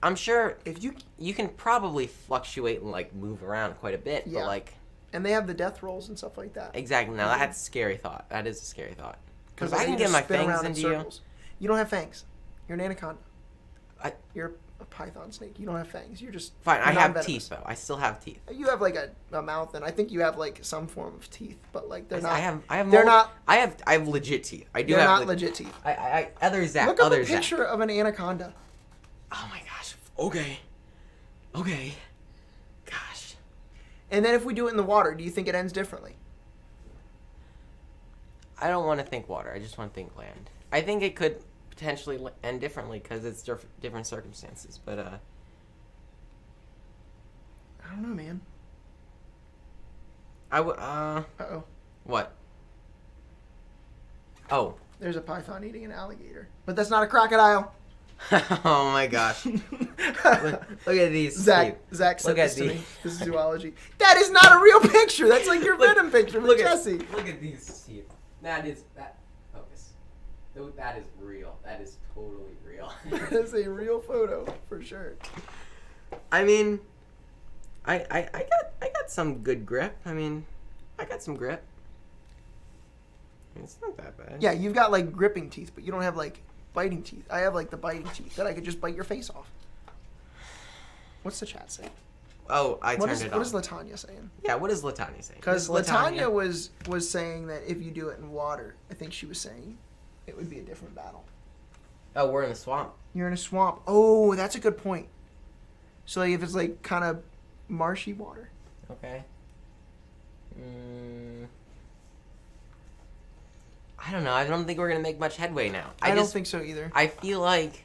I'm sure If you you can probably fluctuate and like move around quite a bit, Yeah. but like and they have the death rolls and stuff like that. exactly. Now that's a scary thought. That is a scary thought. Because like, I can you get just my spin fangs around in into you. circles. You don't have fangs. You're an anaconda. You're a python snake. You don't have fangs. You're just fine. I have non-venomous. teeth though. I still have teeth. You have like a mouth, and I think you have like some form of teeth, but like they're not. I have. They're not. I have legit teeth. I do They're have. not legit teeth. Other Zach. Look up Other a picture of an anaconda. Oh my gosh. Okay. Gosh. And then if we do it in the water, do you think it ends differently? I don't want to think water. I just want to think land. I think it could potentially end differently because it's different circumstances. But I don't know, man. I would. Uh-oh. What? Oh. There's a python eating an alligator, but that's not a crocodile. Oh my gosh. Look at these. Zach teeth. said Look this at to me. these. This is zoology. That is not a real picture. That's like your Look- Venom picture with Look Jesse. look at these teeth. That focus. That is real. That is totally real. That is a real photo for sure. I mean, I got some good grip. I mean, I got some grip. It's not that bad. Yeah, you've got like gripping teeth, but you don't have like biting teeth. I have like the biting teeth that I could just bite your face off. What's the chat saying? Oh, I turned it on. What is Latanya saying? Yeah, what is Latanya saying? Because Miss Latanya was saying that if you do it in water, I think she was saying it would be a different battle. Oh, we're in the swamp. You're in a swamp. Oh, that's a good point. So like if it's like kind of marshy water. Okay. I don't know. I don't think we're gonna make much headway now. I don't think so either. I feel like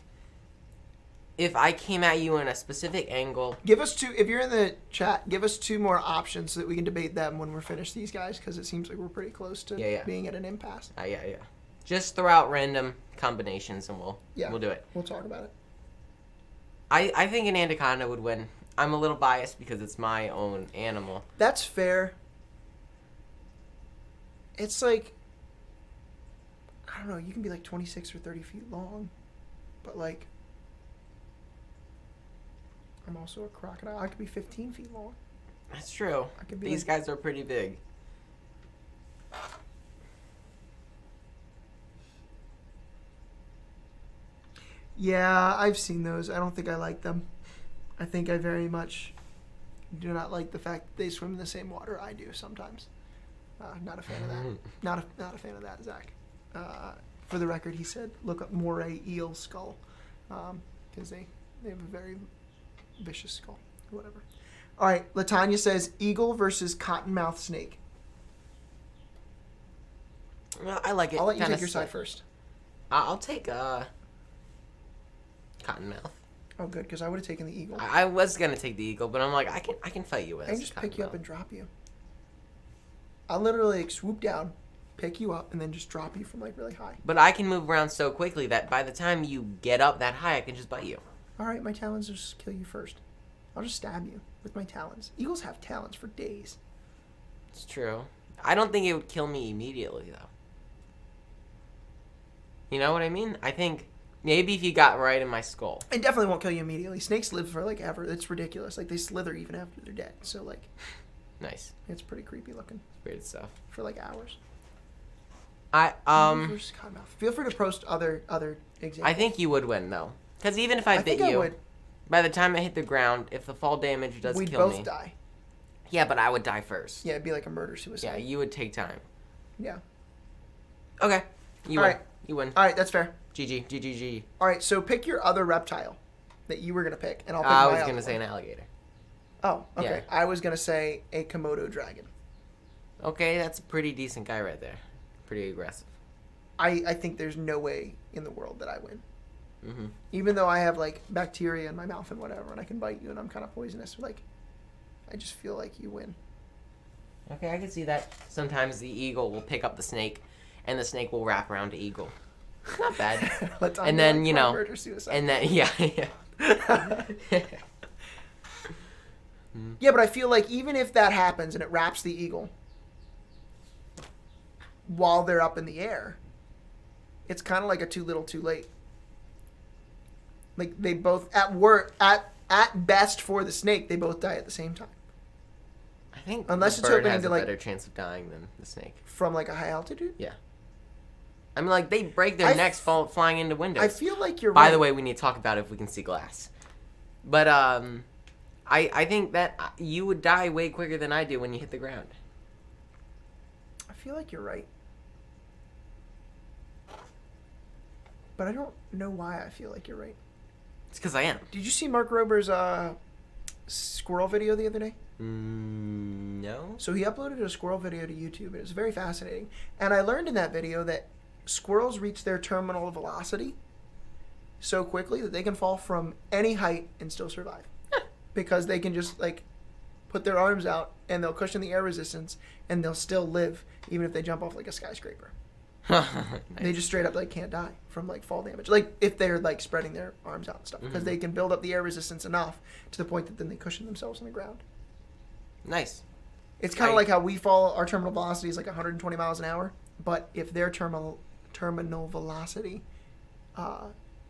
if I came at you in a specific angle. Give us two. If you're in the chat, give us two more options so that we can debate them when we're finished these guys, because it seems like we're pretty close to being at an impasse. Yeah. Just throw out random combinations and we'll do it. We'll talk about it. I think an anaconda would win. I'm a little biased because it's my own animal. That's fair. It's like, I don't know, you can be like 26 or 30 feet long, but like, I'm also a crocodile. I could be 15 feet long. That's true. I could be These guys are pretty big. Yeah, I've seen those. I don't think I like them. I think I very much do not like the fact that they swim in the same water I do sometimes. Not a fan of that. Not a fan of that, Zach. For the record, he said, look up moray eel skull, because they have a very vicious skull, or whatever. All right, Latanya says eagle versus cottonmouth snake. Well, I like it. I'll let you Kinda take your side first. I'll take cottonmouth. Oh, good, because I would have taken the eagle. I was gonna take the eagle, but I'm like, I can fight you with. I can just pick you up and drop you. I'll literally like, swoop down, pick you up, and then just drop you from like really high. But I can move around so quickly that by the time you get up that high, I can just bite you. All right, my talons will just kill you first. I'll just stab you with my talons. Eagles have talons for days. It's true. I don't think it would kill me immediately, though. You know what I mean? I think maybe if you got right in my skull. It definitely won't kill you immediately. Snakes live for like ever. It's ridiculous. Like they slither even after they're dead. So like, Nice. it's pretty creepy looking Weird stuff. for like hours. I Feel free to post other examples. I think you would win though, because even if I bit think I you, would. by the time I hit the ground, if the fall damage does We'd kill both me, die. yeah, but I would die first. Yeah, it'd be like a murder Yeah, suicide. you would take time. Yeah. Okay, you All win. right. You win. All right, that's fair. GG, GG. All right, so pick your other reptile that you were gonna pick, and I'll pick I my was other gonna say one. an alligator. Oh, okay. Yeah. I was gonna say a Komodo dragon. Okay, that's a pretty decent guy right there. Pretty aggressive. I think there's no way in the world that I win. Mm-hmm. Even though I have like bacteria in my mouth and whatever, and I can bite you, and I'm kind of poisonous. Like, I just feel like you win. Okay, I can see that. Sometimes the eagle will pick up the snake, and the snake will wrap around the eagle. Not bad. And then, you know, murder suicide. And then, yeah. Yeah, but I feel like even if that happens and it wraps the eagle while they're up in the air, it's kind of like a too little, too late. Like they both at best for the snake, they both die at the same time I think Unless the it's bird hoping has to, a like- better chance of dying than the snake. from like a high altitude. Yeah. I mean, like, they break their necks flying into windows. I feel like you're By right. the way, we need to talk about if we can see glass. But, I think that you would die way quicker than I do when you hit the ground. I feel like you're right. But I don't know why I feel like you're right. It's because I am. Did you see Mark Rober's squirrel video the other day? No. So he uploaded a squirrel video to YouTube. It was very fascinating. And I learned in that video that squirrels reach their terminal velocity so quickly that they can fall from any height and still survive. Because they can just, like, put their arms out and they'll cushion the air resistance and they'll still live even if they jump off, like, a skyscraper. Nice. They just straight up, like, can't die from, like, fall damage. Like, if they're, like, spreading their arms out and stuff. Because they can build up the air resistance enough to the point that then they cushion themselves on the ground. Nice. It's kind of like how we fall, our terminal velocity is like 120 miles an hour, but if their terminal velocity,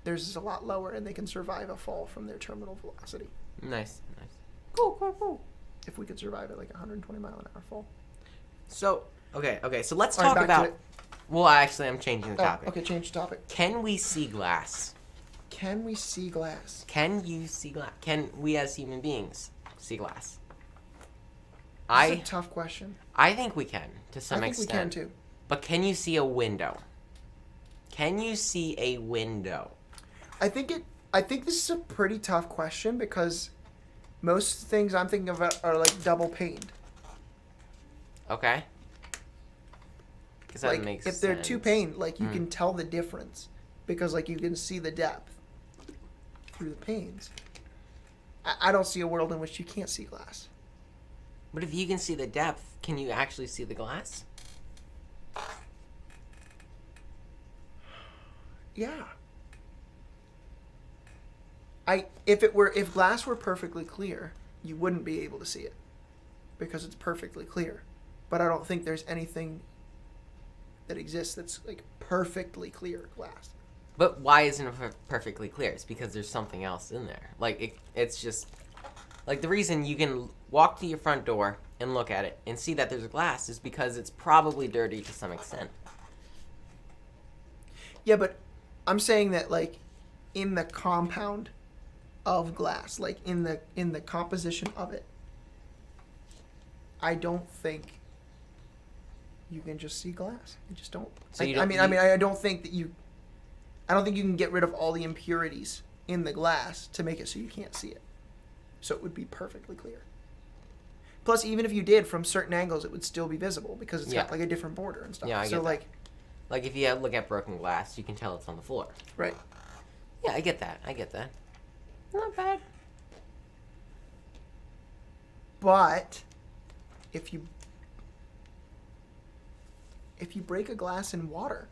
theirs is a lot lower, and they can survive a fall from their terminal velocity. Nice. Cool. If we could survive at like 120 mile an hour fall. So, okay, so let's All right, talk back to about... it. Well, actually, I'm changing the topic. Okay, change the topic. Can we see glass? Can we see glass? Can you see glass? Can we as human beings see glass? That's a tough question. I think we can, to some I think extent. we can too. But can you see a window? Can you see a window? I think this is a pretty tough question because most things I'm thinking of are like double paned. Okay. Because that Like makes if they're sense. two paned, like you can tell the difference because like you can see the depth through the panes. I don't see a world in which you can't see glass. But if you can see the depth, can you actually see the glass? Yeah. If glass were perfectly clear, you wouldn't be able to see it because it's perfectly clear. But I don't think there's anything that exists that's like perfectly clear glass. But why isn't it perfectly clear? It's because there's something else in there. Like, it's just... Like, the reason you can walk to your front door and look at it and see that there's glass is because it's probably dirty to some extent. Yeah, but I'm saying that like in the compound of glass, like in the composition of it, I don't think you can just see glass. You just don't. So I don't think that you. I don't think you can get rid of all the impurities in the glass to make it so you can't see it. So it would be perfectly clear. Plus, even if you did, from certain angles, it would still be visible because it's got like a different border and stuff. Yeah, I so get that. Like if you look at broken glass, you can tell it's on the floor. Right. Yeah, I get that. Not bad. But if you break a glass in water,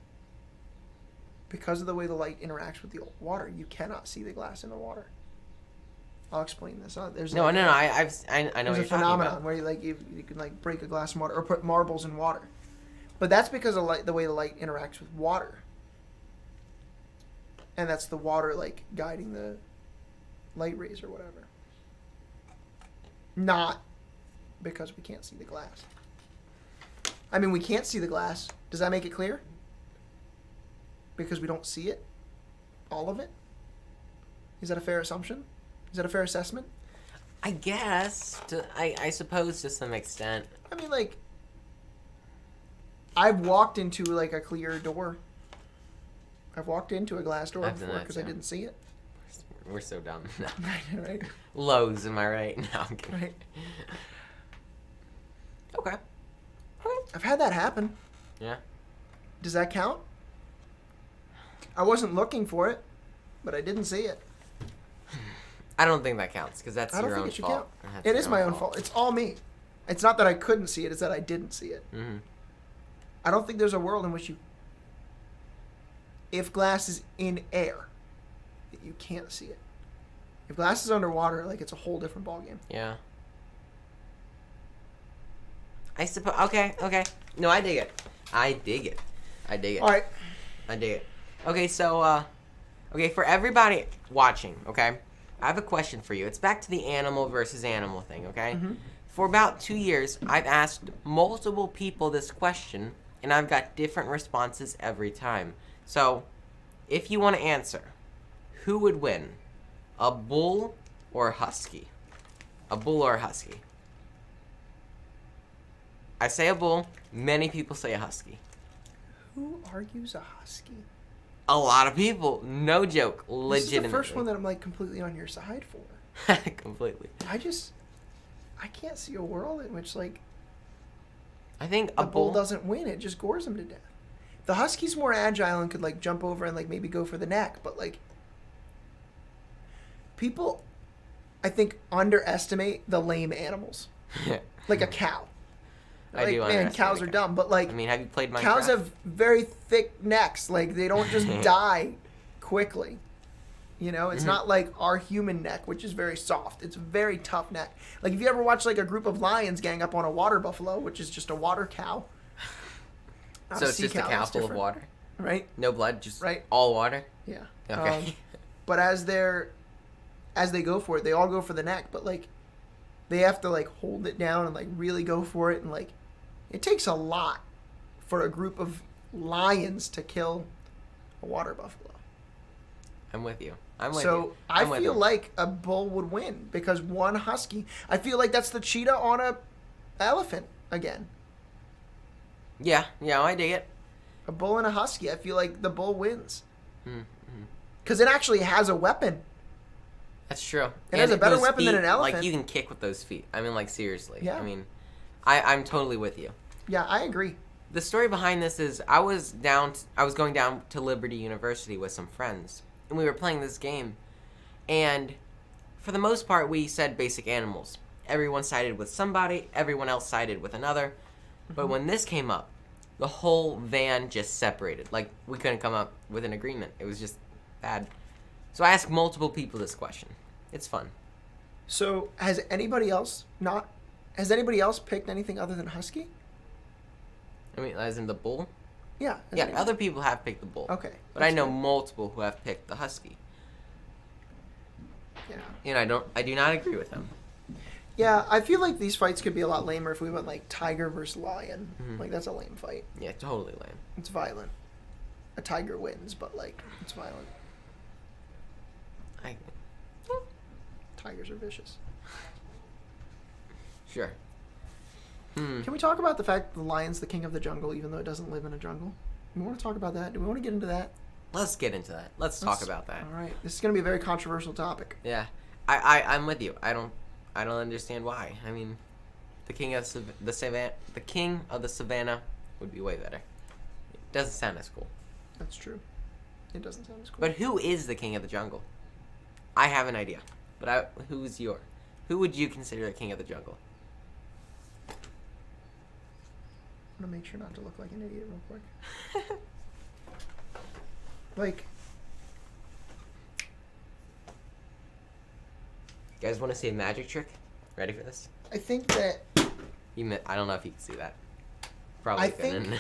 because of the way the light interacts with the water, you cannot see the glass in the water. I'll explain this. There's I know There's what a you're talking phenomenon about. where you can like break a glass in water or put marbles in water, but that's because of the way the light interacts with water, and that's the water like guiding the light rays or whatever. Not because we can't see the glass. I mean, we can't see the glass. Does that make it clear? Because we don't see it? All of it? Is that a fair assumption? Is that a fair assessment? I guess. I suppose to some extent. I mean, like, I've walked into, like, a clear door. I've walked into a glass door before because I didn't see it. We're so dumb. Right? Lowe's, am I right? No, I'm kidding. Right. Okay. I've had that happen. Yeah. Does that count? I wasn't looking for it, but I didn't see it. I don't think that counts because that's I don't your think own it should fault. count. It is my own fault. It's all me. It's not that I couldn't see it, it's that I didn't see it. Mm-hmm. I don't think there's a world in which if glass is in air, that you can't see it. If glass is underwater, like, it's a whole different ballgame. Yeah. I suppose. Okay. No, I dig it. I dig it. All right. I dig it. Okay, so, for everybody watching, okay, I have a question for you. It's back to the animal versus animal thing, okay? Mm-hmm. For about 2 years, I've asked multiple people this question, and I've got different responses every time. So, if you want to answer, who would win? A bull or a husky? A bull or a husky? I say a bull. Many people say a husky. Who argues a husky? A lot of people. No joke. Legitimately. This is the first one that I'm, like, completely on your side for. Completely. I can't see a world in which, like, I think the a bull doesn't win. It just gores him to death. The husky's more agile and could, like, jump over and, like, maybe go for the neck. But, like, people, I think, underestimate the lame animals. Like a cow. I do man, cows are dumb, but, like, I mean, have you played Minecraft? cows have very thick necks. Like, they don't just die quickly. You know, it's not like our human neck, which is very soft. It's a very tough neck. Like, if you ever watch, like, a group of lions gang up on a water buffalo, which is just a water cow. So it's just a cow full of water? Right? No blood, just Right. all water? Yeah. Okay. But as they go for it, they all go for the neck, but, like, they have to, like, hold it down and, like, really go for it, and, like, it takes a lot for a group of lions to kill a water buffalo. I'm with you. I'm with you. So I I'm with feel you. like a bull would win because one husky. I feel like that's the cheetah on a elephant again. Yeah, I dig it. A bull and a husky. I feel like the bull wins Mm-hmm. because it actually has a weapon. That's true. It has a better those weapon than feet, an elephant. Like, you can kick with those feet. I mean, like, seriously. Yeah. I mean, I'm totally with you. Yeah, I agree. The story behind this is I was going down to Liberty University with some friends, and we were playing this game, and for the most part, we said basic animals. Everyone sided with somebody, everyone else sided with another, but when this came up, the whole van just separated. Like, we couldn't come up with an agreement. It was just bad. So I asked multiple people this question. It's fun. So has anybody else picked anything other than husky? I mean, as in the bull? Yeah. has Yeah, anybody- other people have picked the bull. Okay. But I that's know good. multiple who have picked the husky. Yeah. And I do not agree with them. Yeah, I feel like these fights could be a lot lamer if we went like tiger versus lion. Mhm. Like, that's a lame fight. Yeah, totally lame. It's violent. A tiger wins, but, like, it's violent. I tigers are vicious. Sure. Can we talk about the fact that the lion's the king of the jungle, even though it doesn't live in a jungle? We want to talk about that. Do we want to get into that? Let's get into that. Let's talk about that. All right. This is going to be a very controversial topic. Yeah, I'm with you. I don't understand why. I mean, the king of the savannah would be way better. It doesn't sound as cool. That's true. It doesn't sound as cool. But who is the king of the jungle? I have an idea. But who would you consider the king of the jungle? I'm going to make sure not to look like an idiot real quick. Like, you guys want to see a magic trick? Ready for this? I think that I don't know if you can see that. Probably couldn't.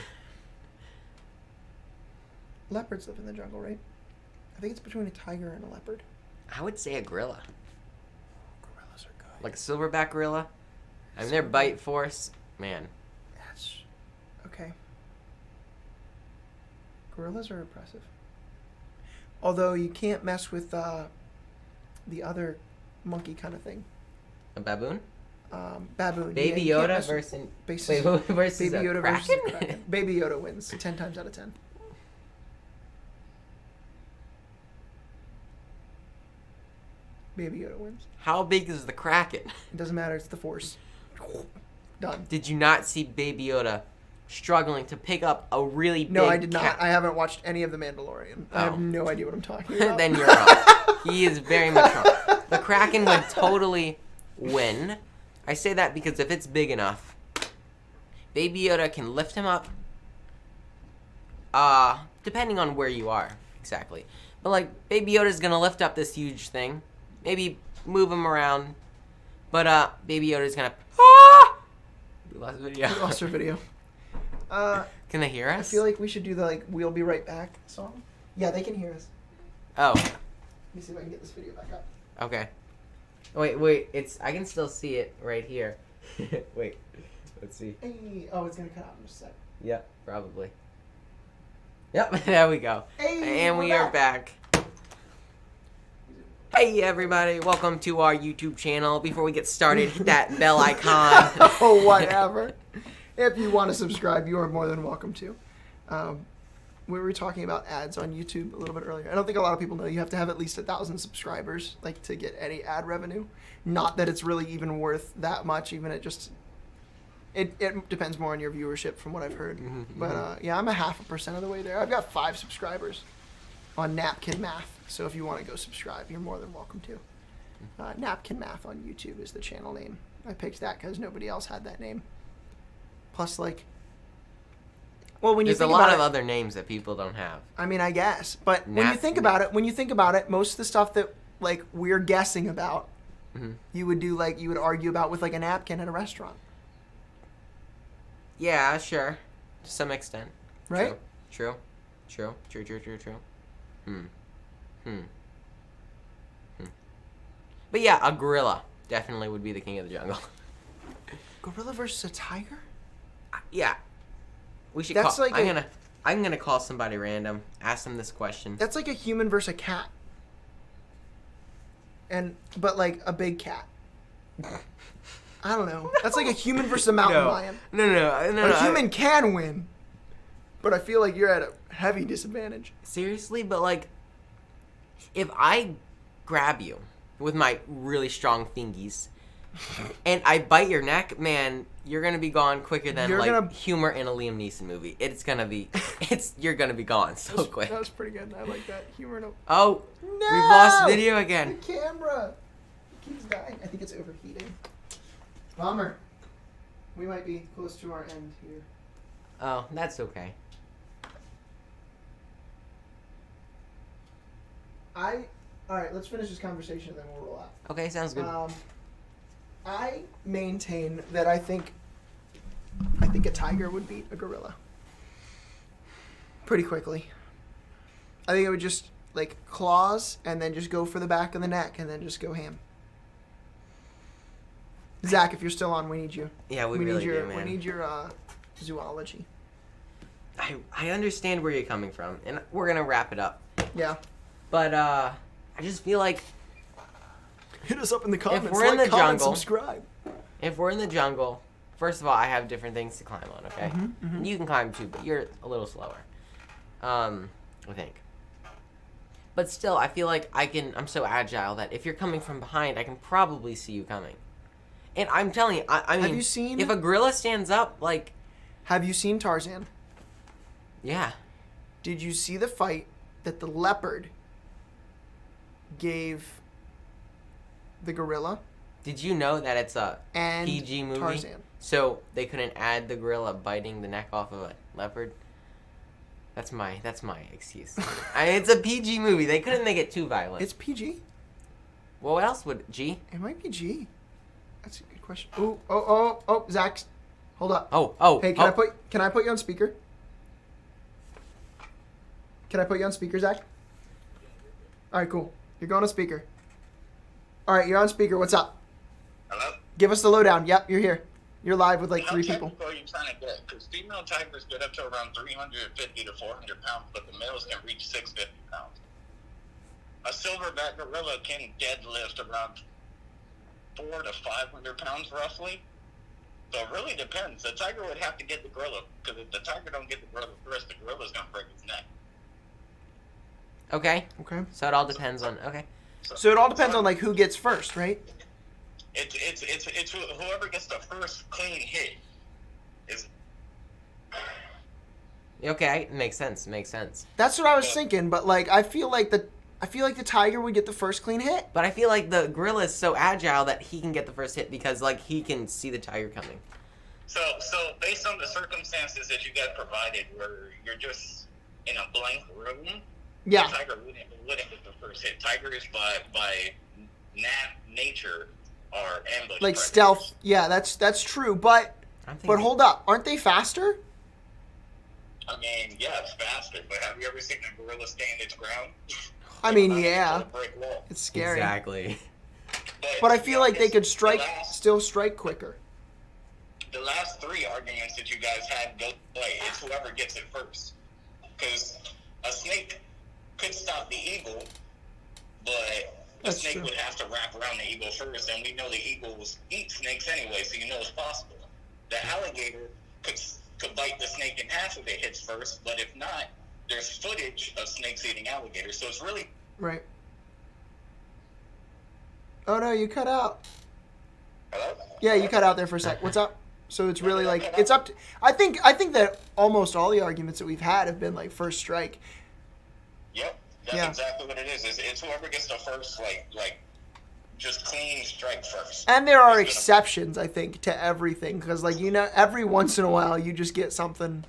Leopards live in the jungle, right? I think it's between a tiger and a leopard. I would say a gorilla. Gorillas are good. Like a silverback gorilla. I mean, their bite force, man. That's okay. Gorillas are impressive. Although you can't mess with the other monkey kind of thing. A baboon? Baboon. Baby Yoda versus Baby Yoda versus a Kraken. Baby Yoda wins 10 times out of 10. Baby Yoda wins. How big is the Kraken? It doesn't matter. It's the Force. Done. Did you not see Baby Yoda struggling to pick up a really big No, I did not. I haven't watched any of The Mandalorian. I have no idea what I'm talking about. Then you're wrong. He is very much wrong. The Kraken would totally win. I say that because if it's big enough, Baby Yoda can lift him up. Depending on where you are, exactly. But like, Baby Yoda's gonna lift up this huge thing, maybe move him around. But Baby Yoda's gonna. We lost the video. We lost our video. Can they hear us? I feel like we should do the "We'll be right back" song. Yeah, they can hear us. Oh. Let me see if I can get this video back up. Okay. Wait. I can still see it right here. Wait. Let's see. Hey. Oh, it's gonna cut out in just a sec. Yep, probably. Yep, there we go. Hey, and we are back. Hey everybody, welcome to our YouTube channel. Before we get started, hit that bell icon. Oh, whatever. If you want to subscribe, you are more than welcome to. We were talking about ads on YouTube a little bit earlier. I don't think a lot of people know you have to have at least 1,000 subscribers, like, to get any ad revenue. Not that it's really even worth that much, even it just... It depends more on your viewership from what I've heard. But, yeah, I'm a 0.5% of the way there. I've got 5 subscribers on Napkin Math. So if you want to go subscribe, you're more than welcome to. Napkin Math on YouTube is the channel name. I picked that because nobody else had that name. Plus, like... Well, when you There's think a lot about of other names that people don't have. I mean, I guess. But when you think about it, most of the stuff that, like, we're guessing about, you would do, like, you would argue about with, like, a napkin at a restaurant. Yeah, sure. To some extent. Right? True. But yeah, a gorilla definitely would be the king of the jungle. Gorilla versus a tiger? Yeah. We should That's call... like I'm gonna call somebody random, ask them this question. That's like a human versus a cat. But like a big cat. I don't know. That's like a human versus a mountain lion. No. A human can win. But I feel like you're at a heavy disadvantage. Seriously, but like, if I grab you with my really strong fingies and I bite your neck, man, you're gonna be gone quicker than humor in a Liam Neeson movie. You're gonna be gone so quick. That was pretty good. I like that humor. Oh, no! We've lost video again. The camera keeps dying. I think it's overheating. Bummer. We might be close to our end here. Oh, that's okay. All right, let's finish this conversation and then we'll roll out. Okay, sounds good. I maintain that I think a tiger would beat a gorilla pretty quickly. I think it would just, like, claws and then just go for the back of the neck and then just go ham. Zach, if you're still on, we need you. Yeah, we really do, man. We need your zoology. I understand where you're coming from, and we're gonna wrap it up. Yeah. But I just feel like Hit us up in the comments. we're in like, the comment, jungle- subscribe. If we're in the jungle, first of all, I have different things to climb on. Okay, Mm-hmm, you can climb too, but you're a little slower. I think. But still, I feel like I'm so agile that if you're coming from behind, I can probably see you coming. And I'm telling you, I mean, you seen- if a gorilla stands up, like, Have you seen Tarzan? yeah. Did you see the fight that the leopard gave the gorilla Did you know that it's a and PG movie? Tarzan? So they couldn't add the gorilla biting the neck off of a leopard? That's my excuse. It's a PG movie. They couldn't make it too violent. It's PG. Well, what else would G? It might be G. That's a good question. Oh, Zach, hold up. Oh. Hey, can I put you on speaker? Can I put you on speaker, Zach? All right, cool. You're going on speaker. All right, you're on speaker. What's up? Hello? Give us the lowdown. Yep, you're here. You're live with like How 3 people. technical are you trying to get? Because female tigers get up to around 350 to 400 pounds, but the males can reach 650 pounds. A silverback gorilla can deadlift around 400 to 500 pounds roughly. So it really depends. The tiger would have to get the gorilla, because if the tiger don't get the gorilla first, the gorilla's going to break his neck. Okay. Okay. So it all depends on. Okay. So it all depends on like who gets first, right? It's whoever gets the first clean hit is. Okay. Makes sense. Makes sense. That's what I was thinking, but like I feel like the tiger would get the first clean hit. But I feel like the gorilla is so agile that he can get the first hit because like he can see the tiger coming. So based on the circumstances that you got provided, where you're just in a blank room, Yeah. the tiger wouldn't get the first hit. Tigers by nature are ambush Like predators. stealth. Yeah, that's true, but I'm thinking, but hold up. Aren't they faster? I mean, yeah, it's faster, but have you ever seen a gorilla stand its ground? I mean, It's yeah. a brick wall. It's scary. Exactly. But I to be feel like they honest, could strike The strike quicker. last 3 arguments that you guys had go play. It's whoever gets it first. Because a snake could stop the eagle, but the That's snake true. would have to wrap around the eagle first, and we know the eagles eat snakes anyway, so you know it's possible. The alligator could bite the snake in half if it hits first, but if not, there's footage of snakes eating alligators, so it's really... Right. Oh no, you cut out. Hello? Yeah, you cut out there for a sec. What's up? So it's really like it's up to. I think that almost all the arguments that we've had have been like first strike. Yep, that's Yeah. exactly what it is. It's whoever gets the first, like just clean strike first. And there are It's gonna- exceptions, I think, to everything because like every once in a while you just get something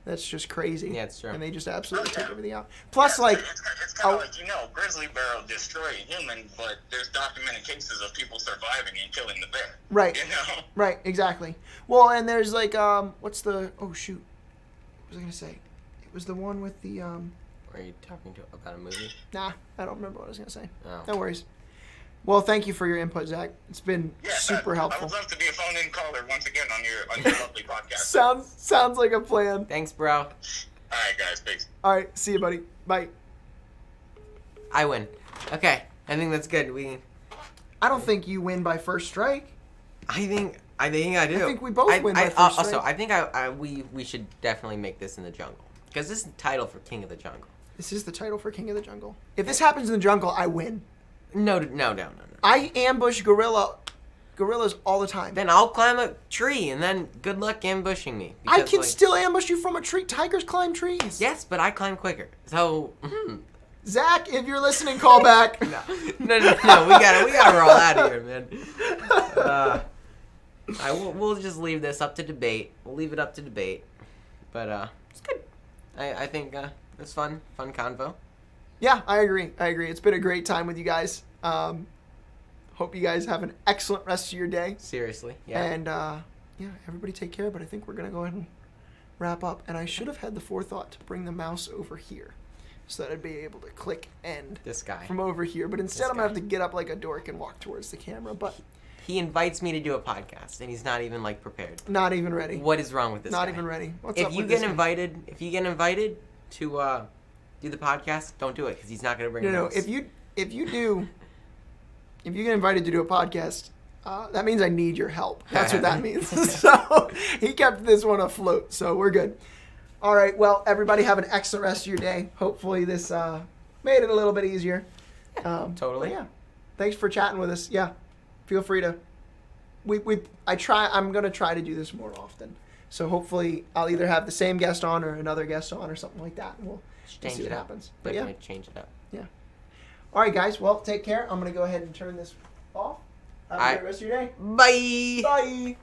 that's just crazy. Yeah, it's true. And they just absolutely take everything out. Plus, like, it's kind oh- of like, grizzly bear will destroy a human, but there's documented cases of people surviving and killing the bear. right, You know? right, exactly. Well, and there's like, what's the? Oh shoot, what was I gonna say? It was the one with the. Are you talking about a movie? Nah, I don't remember what I was gonna say. Oh. No worries. Well, thank you for your input, Zach. It's been Yeah, super I helpful. would love to be a phone-in caller once again on your lovely podcast. Sounds like a plan. Thanks, bro. All right, guys, peace. All right, see you, buddy. Bye. I win. Okay, I think that's good. I don't think you win by first strike. I think I do. I think we both win by first Also, strike. I think we should definitely make this in the jungle because this is the title for King of the Jungle. This is the title for King of the Jungle. If this happens in the jungle, I win. No. I ambush gorillas all the time. Then I'll climb a tree, and then good luck ambushing me. I because, can like- still ambush you from a tree. Tigers climb trees. Yes, but I climb quicker. So, Zach, if you're listening, call back. no. We gotta roll out of here, man. We'll just leave this up to debate. We'll leave it up to debate. But it's good. I think it's fun convo. Yeah, I agree. It's been a great time with you guys. Hope you guys have an excellent rest of your day. Seriously, yeah. And yeah, everybody take care. But I think we're gonna go ahead and wrap up. And I should have had the forethought to bring the mouse over here, so that I'd be able to click end This guy. from over here. But instead, This I'm gonna guy. have to get up like a dork and walk towards the camera. But He invites me to do a podcast, and he's not even like prepared. not even ready. What is wrong with this Not guy? even ready. What's If up you with get this guy? invited to do the podcast, don't do it because he's not gonna bring. No, a no. mouse. If you do if you get invited to do a podcast, that means I need your help. That's what that means. So he kept this one afloat, so we're good. All right, well, everybody have an excellent rest of your day. Hopefully this made it a little bit easier. Totally. Yeah. Thanks for chatting with us. Yeah. Feel free to. I'm gonna try to do this more often. So hopefully I'll either have the same guest on or another guest on or something like that. And we'll see what happens. But yeah. Change it up. Yeah. All right, guys. Well, take care. I'm gonna go ahead and turn this off. Have a great rest of your day. Bye. Bye.